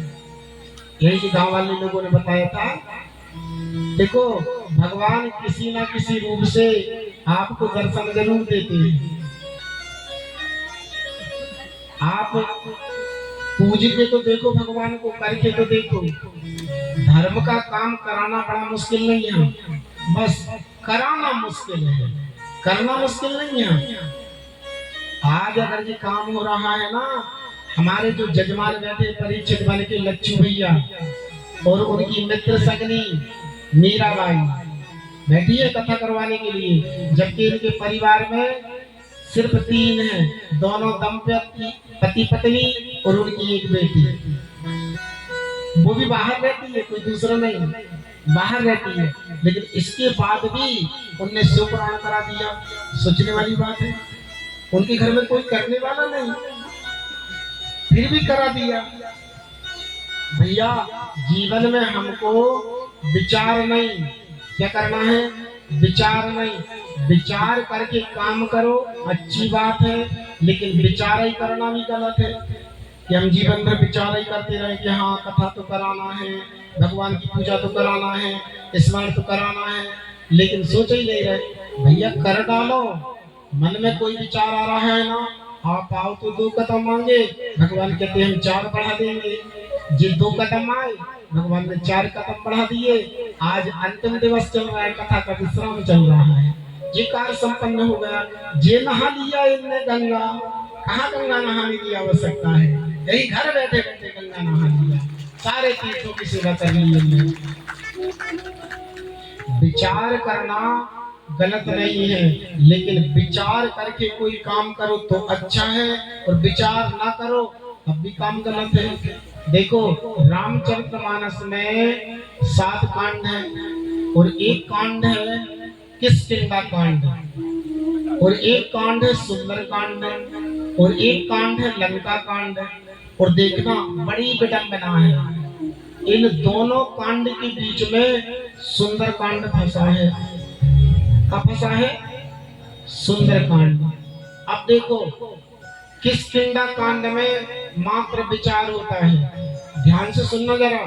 यही गांव वाले लोगों ने बताया था। देखो भगवान किसी ना किसी रूप से आपको दर्शन जरूर देते हैं। आप पूज के तो देखो भगवान को, करके तो देखो। धर्म का काम कराना बड़ा मुश्किल नहीं है, बस कराना मुश्किल है, करना मुश्किल नहीं है। आज अगर ये काम हो रहा है ना, हमारे जो जजमान बैठे परीक्षित बन के लच्छू भैया और उनकी मित्र सगनी मीराबाई बैठी है कथा करवाने के लिए, जबकि इनके परिवार में सिर्फ 3 हैं, दोनों दंपति पति पत्नी और उनकी एक बेटी। वो भी बाहर रहती है, कोई दूसरा नहीं, बाहर रहती है। लेकिन इसके बाद भी उनने शुक्राना करा दिया। सोचने वाली बात है, उनके घर में कोई करने वाला नहीं, फिर भी करा दिया। भैया जीवन में हमको विचार नहीं, क्या करना है, विचार नहीं, विचार करके काम करो अच्छी बात है, लेकिन विचार ही करना भी गलत है कि हम जीवन भर विचार ही करते रहे कि हाँ कथा तो कराना है, भगवान की पूजा तो कराना है, स्मरण तो कराना है, लेकिन सोच ही नहीं रहे। भैया कर डालो, मन में कोई विचार आ रहा है ना, आप आओ तो 2 कदम मांगे, भगवान कहते हम 4 बढ़ा देंगे। जी 2 कदम आए, भगवान ने 4 कदम बढ़ा दिए। आज अंतिम दिवस चल रहा है, कथा का विश्राम चल रहा है, ये कार्य संपन्न हो गया। जे नहा लिया इनने गंगा, कहाँ गंगा नहाने की आवश्यकता है, यही घर बैठे बैठे गंगा नहा लिया, सारे तीर्थों की सेवा कर ली इनने। विचार करना गलत नहीं है, लेकिन विचार करके कोई काम करो तो अच्छा है, और विचार ना करो तब भी काम गलत है। देखो रामचरितमानस में 7 कांड है, और एक कांड है किष्किंधा कांड, और एक कांड है सुंदर कांड, और एक कांड है लंका कांड। और देखना बड़ी विडंबना है, इन दोनों कांड के बीच में सुंदर कांड फंसा है। कब फंसा है? सुंदर कांड। अब देखो किष्किंधा कांड में मात्र विचार होता है, ध्यान से सुनना जरा।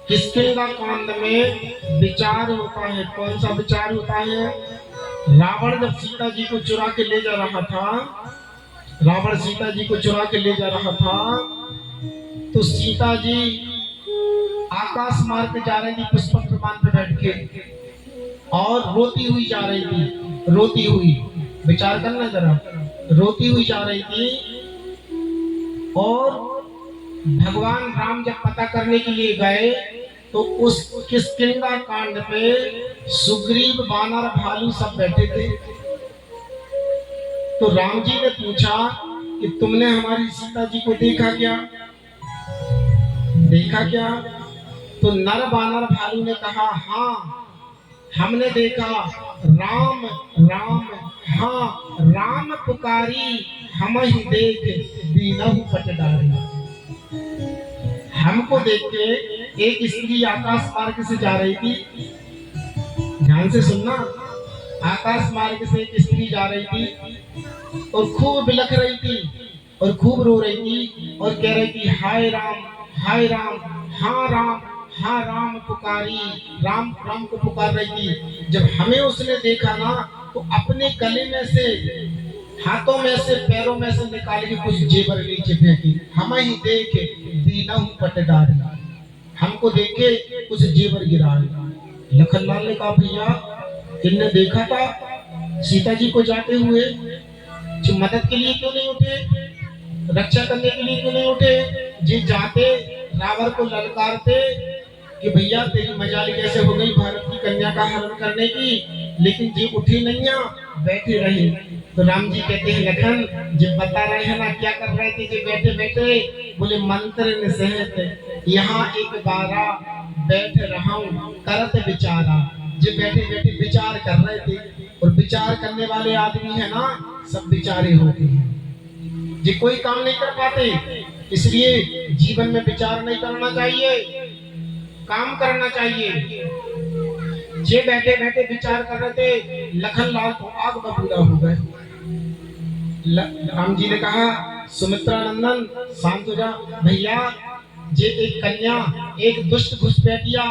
किष्किंधा कांड में विचार होता है। कौन सा विचार होता है? रावण जब सीता जी को चुरा के ले जा रहा था, रावण सीता जी को चुरा के ले जा रहा था, तो सीता जी आकाश मार्ग पे जा रही थी पुष्पक विमान पे बैठ के, और रोती हुई जा रही थी, रोती हुई, विचार करना जरा, रोती हुई जा रही थी। और भगवान राम जब पता करने के लिए गए, तो उस किष्किंधा कांड पे सुग्रीव, बानर, भालू सब बैठे थे। तो राम जी ने पूछा कि तुमने हमारी सीता जी को देखा क्या, देखा क्या? तो नर, बानर, भालू ने कहा हाँ हमने देखा, राम राम, हाँ राम पुकारी, हम ही देख दीनहु पटडारी। हमको देख के एक स्त्री आकाश मार्ग से जा रही थी, ध्यान से सुनना, आकाश मार्ग से एक स्त्री जा रही थी और खूब बिलख रही थी और खूब रो रही थी और कह रही थी हाय राम, हाय राम, हाँ राम, हाँ राम पुकारी, राम राम को पुकार रही थी। जब हमें उसने देखा ना, तो अपने गले में से, हाथों में से, पैरों में से निकाल के कुछ जेवर नीचे फेंकी। हम ही देख दीनहु पटडारी, हमको देख के कुछ जेवर गिराए। लखनलाल ने कहा भैया इनने देखा था सीता जी को जाते हुए, जो मदद के लिए क्यों नहीं उठे, रक्षा करने के लिए क्यों नहीं उठे? जी जाते रावण को ललकारते कि भैया तेरी मजाल कैसे हो गई भारत की कन्या का हरण करने की, लेकिन जी उठी नहीं, बैठे रहे। तो राम जी कहते हैं लखन जी बता रहे हैं ना क्या कर रहे थे जी बैठे बैठे? बोले मंत्र न सहत यहाँ एक बारा बैठ रहा हूँ करत विचारा। जी बैठे बैठे विचार कर रहे थे, और विचार करने वाले आदमी है ना सब विचारे होते हैं जी, कोई काम नहीं कर पाते। इसलिए जीवन में विचार नहीं करना चाहिए, काम करना चाहिए। जे बैठे बैठे विचार कर रहे थे लखन लाल तो आग बबूला हो गए। राम जी ने कहा सुमित्रा नंदन शांत हो जा भैया, जे एक कन्या एक दुष्ट घुसपैठिया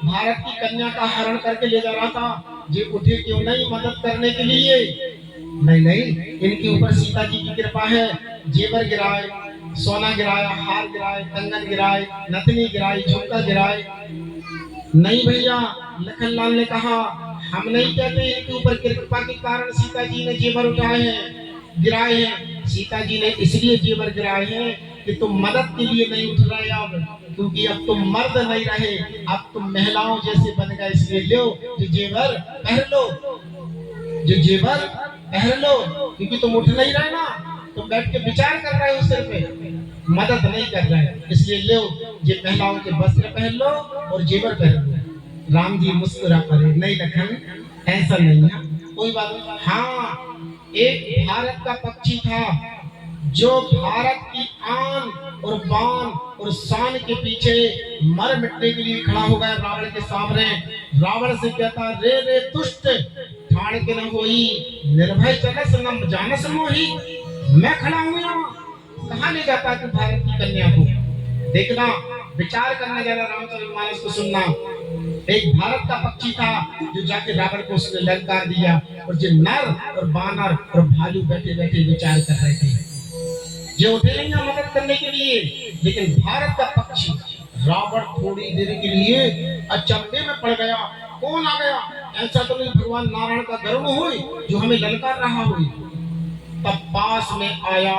भारत की कन्या का हरण करके ले जा रहा था, जे उठे क्यों नहीं मदद करने के लिए? नहीं नहीं, इनके ऊपर सीता जी की कृपा है, जेवर गिराए, सोना गिराया, हार गिराए, कंगन गिराए, नथनी गिराई, झुमका गिराए। नहीं भैया, लखनलाल ने कहा हम नहीं कहते इनके ऊपर कृपा के कारण सीता जी ने जेवर उठाए हैं, गिराए हैं। सीता जी ने इसलिए जेवर गिराए हैं कि तुम मदद के लिए नहीं उठ रहे अब, क्योंकि अब तुम मर्द नहीं रहे, अब तुम महिलाओं जैसे बन गए, इसलिए लो जो जेवर पहन लो, जो जेवर पहन लो, क्योंकि तुम उठ नहीं रहे ना, तुम बैठ के विचार कर रहे हो, सिर पे मदद नहीं कर रहे, इसलिए लो ये महिलाओं के वस्त्र पहन लो और जेवर पहन लो। राम जी मुस्कुरा पड़े, नहीं लखन ऐसा नहीं है, कोई बात नहीं। हाँ, एक भारत का पक्षी था जो भारत की आन और बान और शान के पीछे मर मिटने के लिए खड़ा हो गया रावण के सामने। रावण से कहता रे रे दुष्ट ठाण के न होई, निर्भय चलस न जानस मोही। मैं खड़ा हूं यहाँ, कहाँ ले जाता कि भारत की कन्या को? देखना, विचार करना, जरा रामचरितमानस को सुनना। एक भारत का पक्षी था जो जाके रावण को उसने ललकार दिया, और जो नर और बानर और भालू बैठे बैठे विचार कर रहे थे, जो उठे नहीं मदद करने के लिए। लेकिन भारत का पक्षी रावण थोड़ी देर के लिए अचंभे में पड़ गया, कौन आ गया? ऐसा तो नहीं भगवान नारायण का गर्व हुई जो हमें ललकार रहा हुई। तब पास में आया,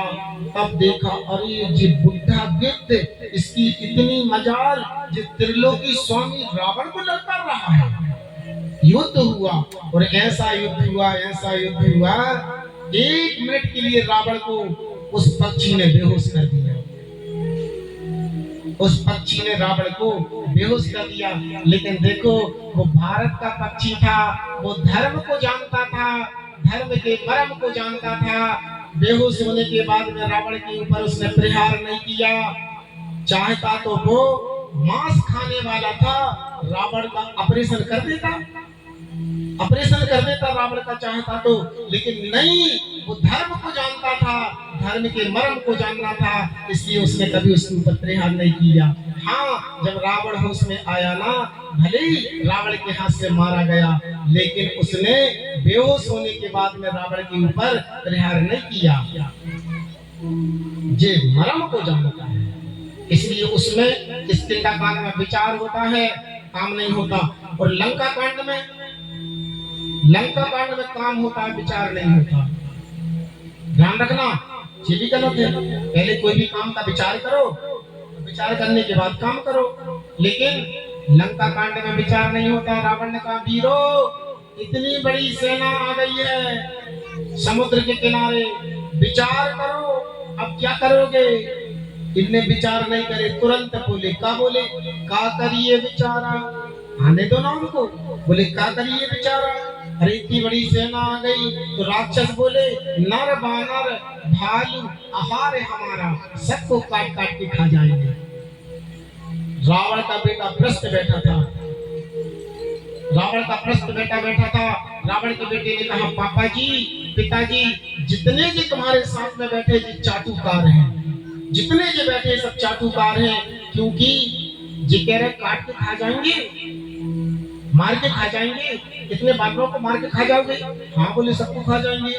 तब देखा अरे जी बुढ़ा गिद्ध, इसकी इतनी मजाल जो त्रिलोकी स्वामी रावण को ललकार रहा है। युद्ध हुआ, और ऐसा युद्ध हुआ, ऐसा युद्ध हुआ, 1 मिनट के लिए रावण को उस पक्षी ने बेहोश कर दिया। उस पक्षी ने रावण को बेहोश कर दिया। लेकिन देखो, वो भारत का पक्षी था, वो धर्म को जानता था, धर्म के मर्म को जानता था। बेहोश होने के बाद में रावण के ऊपर उसने प्रहार नहीं किया। चाहता तो वो मांस खाने वाला था, रावण का ऑपरेशन कर देता, ऑपरेशन कर देता रावण का चाहता तो, लेकिन नहीं, वो धर्म को जानता था, धर्म के मर्म को जानना था, इसलिए उसने कभी उसके ऊपर प्रहार नहीं किया। हाँ, जब रावण होश में आया ना, भले ही रावण के हाथ से मारा गया, लेकिन उसने बेहोश होने के बाद में रावण के ऊपर प्रहार नहीं किया। जे मर्म को जानता है, इसलिए उसमें इस कांड में विचार होता है, काम नहीं होता। और लंका कांड में काम होता है, विचार नहीं होता। ध्यान रखना, ये भी गलत है। पहले कोई भी काम का विचार करो, विचार करने के बाद काम करो। लेकिन लंका कांड में विचार नहीं होता। रावण ने कहा वीरो, इतनी बड़ी सेना आ गई है समुद्र के किनारे, विचार करो, अब क्या करोगे? इतने विचार नहीं करे, तुरंत बोले, का करिए विचारा, आने दो ना उनको। बोले का करिए विचारा? अरे इतनी बड़ी सेना आ गई। तो राक्षस बोले नर बानर भालू आहार है हमारा, सबको काट काट के खा जाएंगे। रावण का बेटा प्रस्त बैठा था, रावण के बेटे ने कहा पापा जी, पिताजी, जितने जी तुम्हारे साथ में बैठे जी चाटुकार हैं, जितने जी बैठे सब चाटुकार हैं, क्योंकि जी कह रहे काट के खा जाएंगे, मार के खा जाएंगे, इतने बानरों को मार के खा जाओगे? हाँ बोले सबको खा जाएंगे।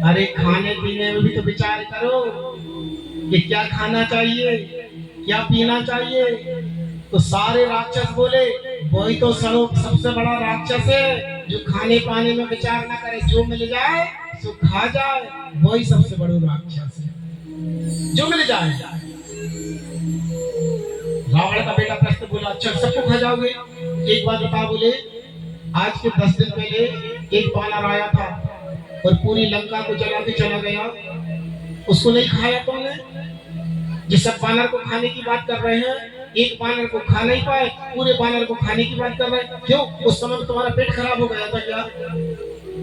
अरे खाने पीने में भी तो विचार करो कि क्या खाना चाहिए, क्या पीना चाहिए। तो सारे राक्षस बोले वही तो सबसे बड़ा राक्षस है जो खाने पाने में विचार ना करे, जो मिल जाए सो खा जाए, वही सबसे बड़ो राक्षस है। जो मिल जाए। रावण का बेटा प्रश्न बोला, अच्छा सबको खा जाओगे? एक बात बता, बोले आज के 10 दिन पहले एक बानर आया था और पूरी लंका को जला के चला गया, उसको नहीं खाया तुमने? जिस सब बानर को खाने की बात कर रहे हैं, एक बानर को खा नहीं पाए, पूरे बानर को खाने की बात कर रहे हैं। क्यों? उस समय तुम्हारा पेट खराब हो गया था क्या?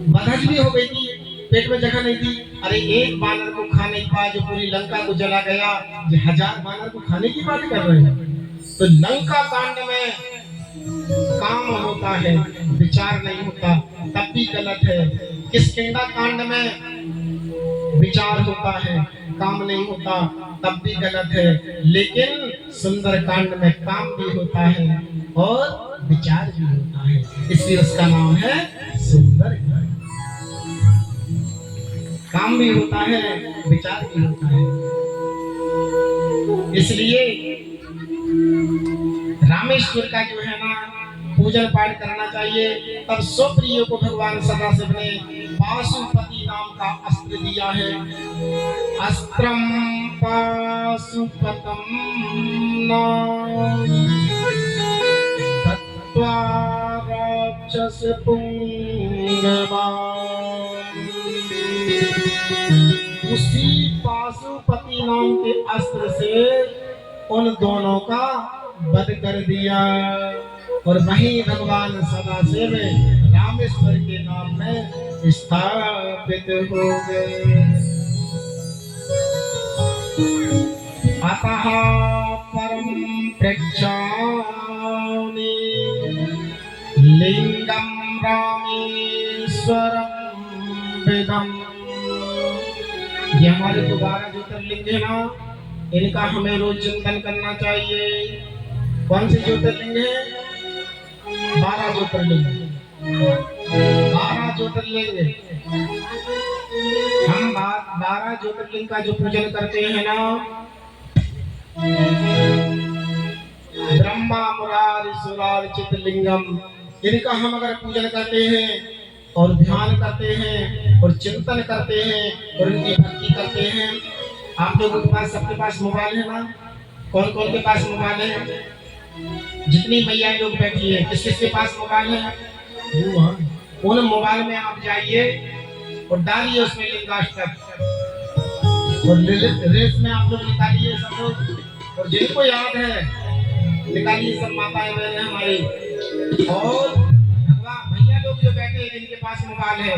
बदहज भी हो गई थी, पेट में जगह नहीं थी। अरे एक बानर को खा नहीं पाया जो पूरी लंका को जला गया, जो 1000 बानर को खाने की बात कर रहे हैं। तो लंका कांड में काम होता है, विचार नहीं होता, तब भी गलत है। किष्किंधा कांड में विचार होता है, काम नहीं होता, तब भी गलत है। लेकिन सुंदर कांड में काम भी होता है और विचार भी होता है, इसलिए उसका नाम है सुंदर कांड। काम भी होता है, विचार भी होता है। इसलिए रामेश्वर का जो है ना पूजन पाठ करना चाहिए। तब स्वप्रिय को भगवान सदाशिव ने पाशुपति नाम का अस्त्र दिया है। अस्त्रम पाशुपतम नाम तत्वा राक्षस पुंगवा। उसी पाशुपति नाम के अस्त्र से उन दोनों का वध कर दिया और वहीं भगवान सदाशिव रामेश्वर के नाम में स्थापित हो गए। अतः परम प्रक्षामि लिंगम रामेश्वरम वेदम। ये हमारे 12 ज्योतिर्लिंग है ना, इनका हमें रोज चिंतन करना चाहिए। कौन से ज्योतिर्लिंग है? 12 ज्योतिर्लिंग। 12 ज्योतिर्लिंग। हम 12 ज्योतिर्लिंग का जो पूजन करते हैं ना, ब्रह्मा मुरारी सुरार चितलिंगम, इनका हम अगर पूजन करते हैं और ध्यान करते हैं और चिंतन करते हैं और उनकी भक्ति करते हैं। आप लोगों के पास, सबके पास मोबाइल है ना? कौन कौन के पास मोबाइल है? जितनी मैया लोग बैठी है, किस किस के पास मोबाइल है? उन मोबाइल में आप जाइए और डालिए उसमें लिंगाष्टक और रेस में आप लोग निकालिए सब लोग, और जिनको याद है निकालिए सब माताएं बहनें हमारी। और भगवान भैया लोग जो बैठे हैं जिनके पास मोबाइल है,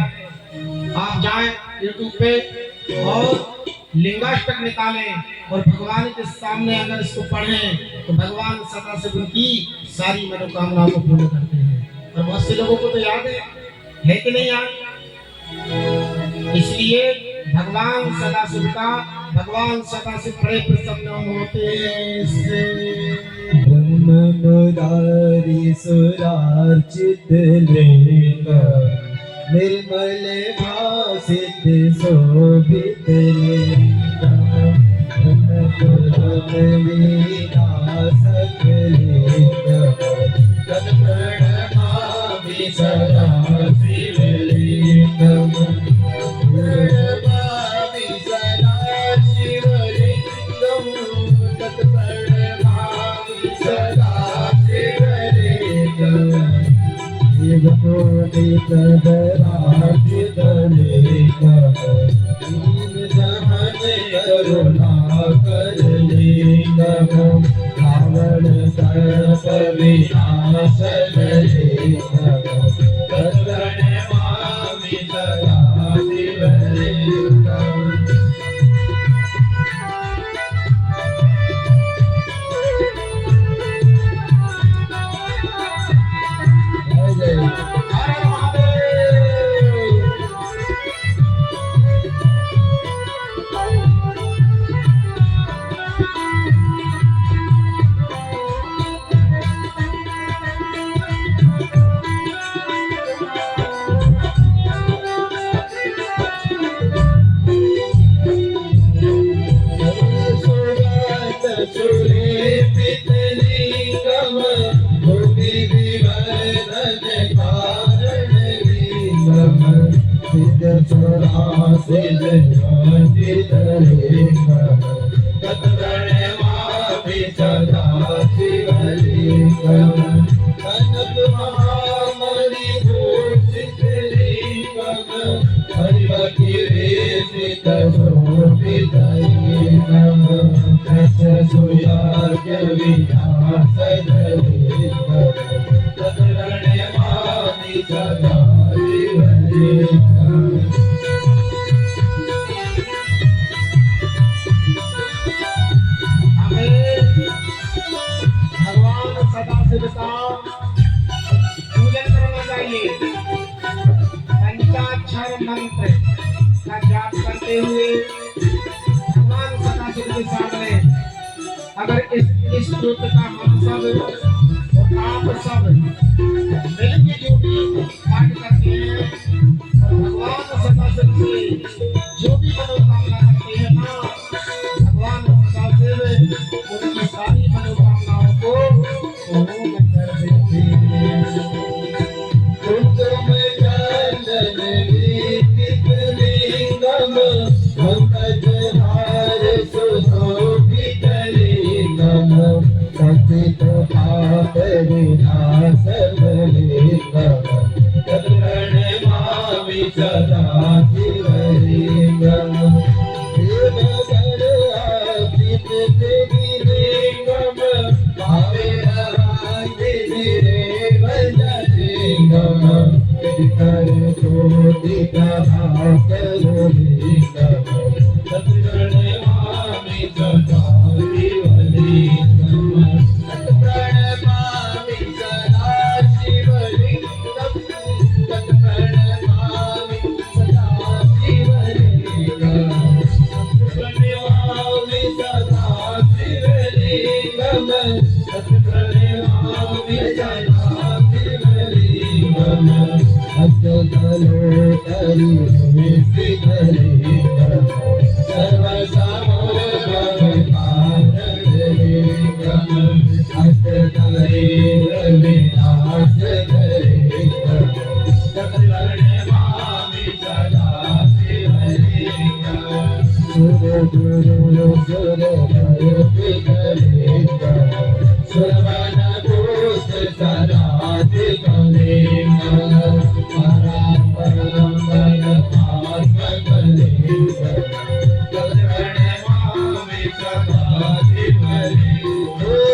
आप जाएं YouTube पे और लिंगाष्टक निकालें और भगवान के सामने अगर इसको पढ़ें तो भगवान सदाशिव उनकी सारी मनोकामनाओं को पूर्ण करते हैं। और बहुत से लोगों को तो याद है कि नहीं याद? इसलिए भगवान सदाशिव बड़े प्रसन्न होते हैं इससे। ब्रह्म मुरारी सुरार्चित लिंग निर्मल भासित शोभित लिंगम विनाशक लिंगम तत्प्रणमामि सदा शिवलिंगम। प्रणमामि सदा शिवलिंगम तत्प्रणमामि सदा शिवलिंगम। रावण सर्प विनाशक लिंगम तत्प्रणमामि सदा शिवलिंगम। सिद्ध सोरासे जयति तरेगा तत्प्रणमामि सदा शिवलिंगम् कनक महामणि भूषित लिंगम् हरिवकिरीटित शोभित लिंगम् दशसुयाज्ञ विनाशद लिंगम् तत्प्रणमामि सदा शिवलिंगम् भगवान सदाशिव का पूजन करना चाहिए। पंचाक्षर मंत्र का जाप करते हुए भगवान सदाशिव के सामने अगर इस स्तोत्र का हम सब और आप सब मिलके जो भी पाठ करते हैं और भगवान सदाशिव से जो भी मनोकामना करते हैं ना, भगवान सदाशिव उनकी सारी मनोकामनाओं को पूर्ण कर देते हैं। कुसुम चंदन लीपित लिंगम पंकजहार सुशोभित लिंगम सचित पाप विनाशक लिंगम तत्प्रणमामि सदा शिवलिंगम् देवगर अर्पित देवी लिंगम भावेरवादि देव लिंगम कर ज्योतिक भास्कर लिंगम तत्प्रणमामि सदा शिवलिंगम् तत्प्रणमामि सदा शिवलिंगम् तत्प्रणमामि सदा शिवलिंगम् तत्प्रणमामि सदा शिवलिंगम् तत्प्रणमामि सदा शिवलिंगम् अष्टकलोटरि स्थितलिंगम् सर्वसमोभवकारणलिंगम् अष्टकलेरविनाशकलिंगम् तत्प्रणमामि सदा शिवलिंगम् सुरगुरु सुरभयपितलिंगम् श्रवणघोष सदाधिकलिंगम् परात्परमपरमात्मकलिंगम् तत्प्रणमामि सदा शिवलिंगम्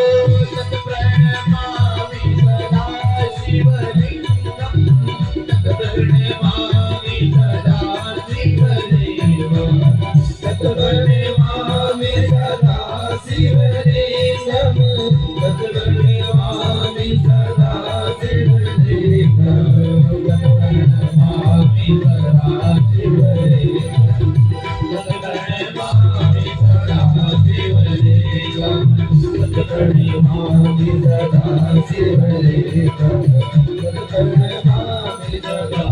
तत्प्रणमामि सदा शिवलिंगम् तत्प्रणमामि सदा शिवलिंगम् तत्प्रणमामि सदा शिवलिंगम् तत्प्रणमामि सदा शिवलिंगम् तत्प्रणमामि सदा शिवलिंगम् तत्प्रणमामि सदा शिवलिंगम् तत्प्रणमामि सदा शिवलिंगम् तत्प्रणमामि सदा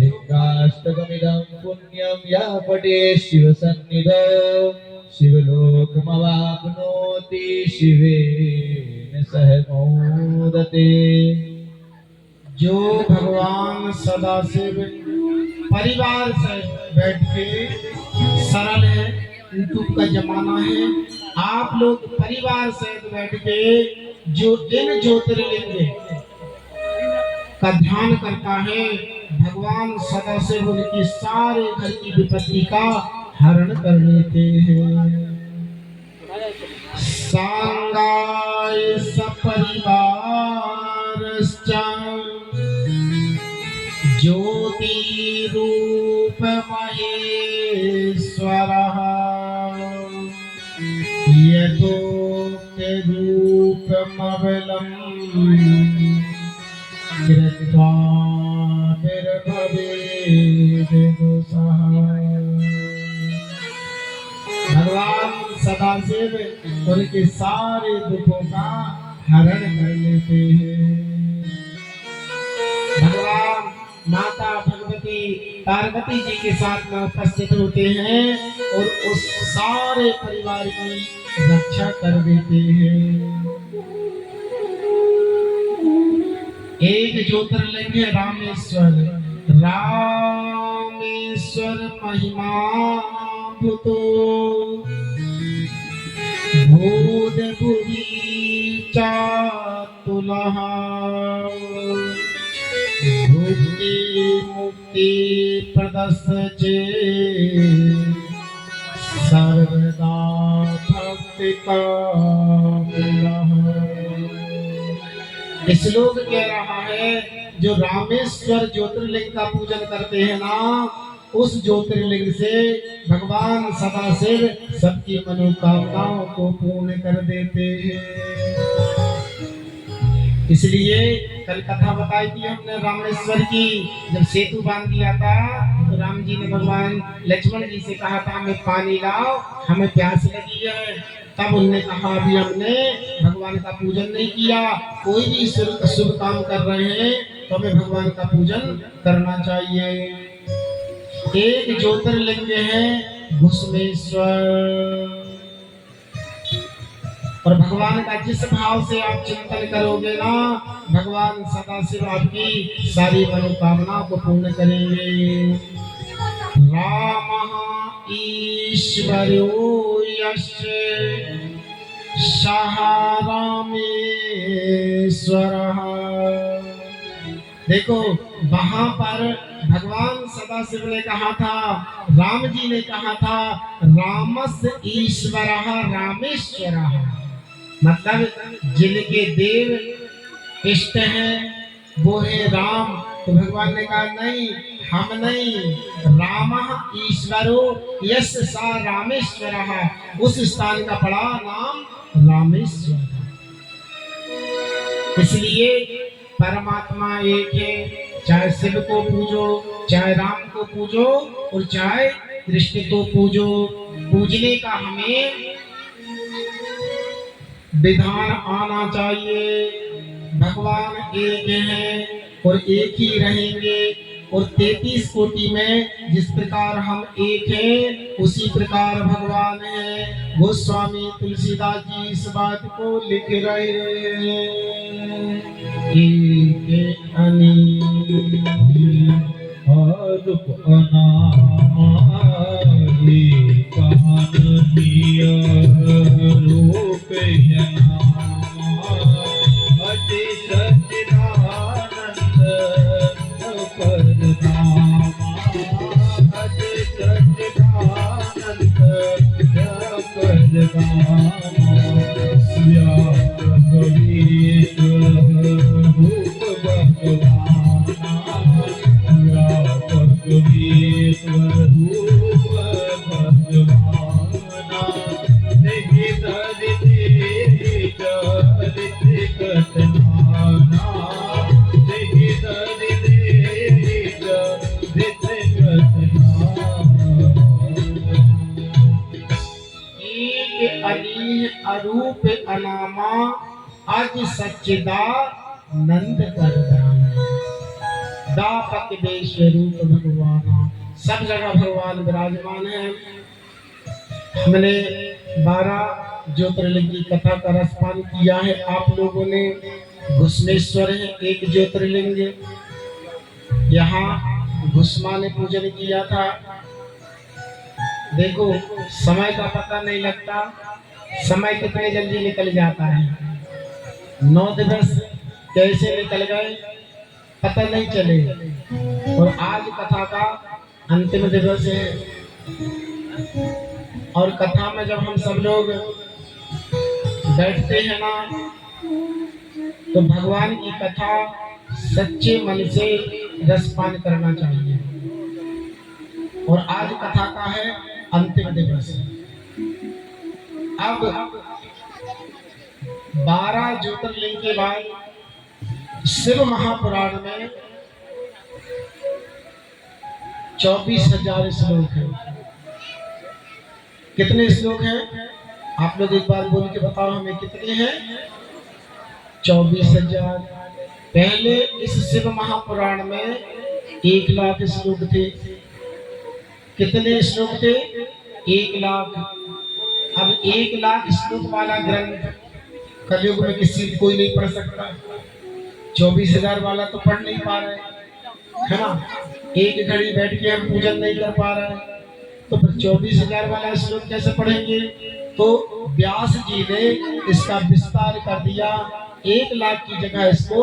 लिंगाष्टकमिदं पुण्यं या पठे शिवसन्निधौ शिवलोकमवाप्नोति शिवेन सह मोदते। जो भगवान सदाशिव परिवार से बैठ के सरल है, यूट्यूब का जमाना है, आप लोग परिवार से बैठ के जो इन ज्योतिर्लिंग का ध्यान करता है, भगवान सदाशिव उनकी सारे घर की विपत्ति का हरण कर लेते हैं। सांगाय सपरिवारश्च ज्योति रूप महेश्वरः यथोक्त रूपमबलं कृत्वा भगवान सदाशिव उनके सारे दुखों का हरण कर लेते हैं। भगवान माता भगवती पार्वती जी के साथ में उपस्थित होते हैं और उस सारे परिवार की रक्षा कर देते हैं। एक ज्योतिर्लिंग है रामेश्वर। रामेश्वर महिमा भूतो भूत भुवि चातुलः भुक्ति मुक्ति प्रदस्य सर्वदा भक्ति कामः। श्लोक कह रहा है जो रामेश्वर ज्योतिर्लिंग का पूजन करते हैं ना, उस ज्योतिर्लिंग से भगवान सदाशिव सबकी मनोकामनाओं को पूर्ण कर देते हैं। इसलिए कल कथा बताई थी हमने रामेश्वर की। जब सेतु बांध दिया था तो राम जी ने भगवान लक्ष्मण जी से कहा था हमें पानी लाओ, हमें प्यास लगी है। तब उन्होंने कहा अभी हमने भगवान का पूजन नहीं किया। कोई भी शुभ काम कर रहे हैं तो हमें भगवान का पूजन करना चाहिए। एक ज्योतिर्लिंग है घुसमेश्वर, और भगवान का जिस भाव से आप चिंतन करोगे ना, भगवान सदाशिव आपकी सारी मनोकामनाओं को पूर्ण करेंगे। रामः ईश्वरो यस्य सः रामेश्वरः। देखो वहां पर भगवान सदाशिव ने कहा था, राम जी ने कहा था रामस्य ईश्वरः रामेश्वरः, मतलब जिनके देव इष्ट हैं वो है राम। तो भगवान ने कहा नहीं, हम नहीं, रामः ईश्वरो यस्य सा रामेश्वरः, उस स्थान का पड़ा नाम रामेश्वर। इसलिए परमात्मा एक है, चाहे शिव को पूजो, चाहे राम को पूजो और चाहे कृष्ण को पूजो। पूजने का हमें विधान आना चाहिए। भगवान एक है और एक ही रहेंगे, और 33 कोटि में जिस प्रकार हम एक हैं उसी प्रकार भगवान है। गोस्वामी तुलसीदास जी इस बात को लिख रहे हैं। एक रूप अनादि कहानिय रूप अति सच्चिदानंद परधामा, अति सच्चिदानंद परधामा, व्यापक ईश्वर रूप भगवान, व्यापक ईश्वर रूप भगवान, नहीं धरती चरित कथनाना, नहीं धरती चरित कथनाना। एक अलीह अरूप अनामा अज सच्चिदानंद परधाम। दापक देश रूप भगवान, सब जगह भगवान विराजमान है। हमने 12 ज्योतिर्लिंग की कथा का रसपान किया है आप लोगों ने। घुसमेश्वर है एक ज्योतिर्लिंग, यहाँ घुसमा ने पूजन किया था। देखो समय का पता नहीं लगता, समय कितने जल्दी निकल जाता है। 9 दिवस कैसे निकल गए पता नहीं चले, और आज कथा का अंतिम दिवस है। और कथा में जब हम सब लोग बैठते हैं ना, तो भगवान की कथा सच्चे मन से रसपान करना चाहिए। और आज कथा का है अंतिम दिवस। अब 12 ज्योतिर्लिंग के बाद शिव महापुराण में 24,000 श्लोक है। कितने श्लोक हैं आप लोग एक बार बोल के बताओ हमें, कितने हैं? 24,000। पहले इस शिव महापुराण में 1 लाख श्लोक थे। कितने श्लोक थे? 1 लाख। अब 1 लाख श्लोक वाला ग्रंथ कलयुग में किसी कोई नहीं पढ़ सकता। 24,000 वाला तो पढ़ नहीं पा रहे है ना, एक घड़ी बैठ के हम पूजन नहीं कर पा रहे हैं, तो फिर 24,000 वाला श्लोक कैसे पढ़ेंगे। तो व्यास जी ने इसका विस्तार कर दिया, 1 लाख की जगह इसको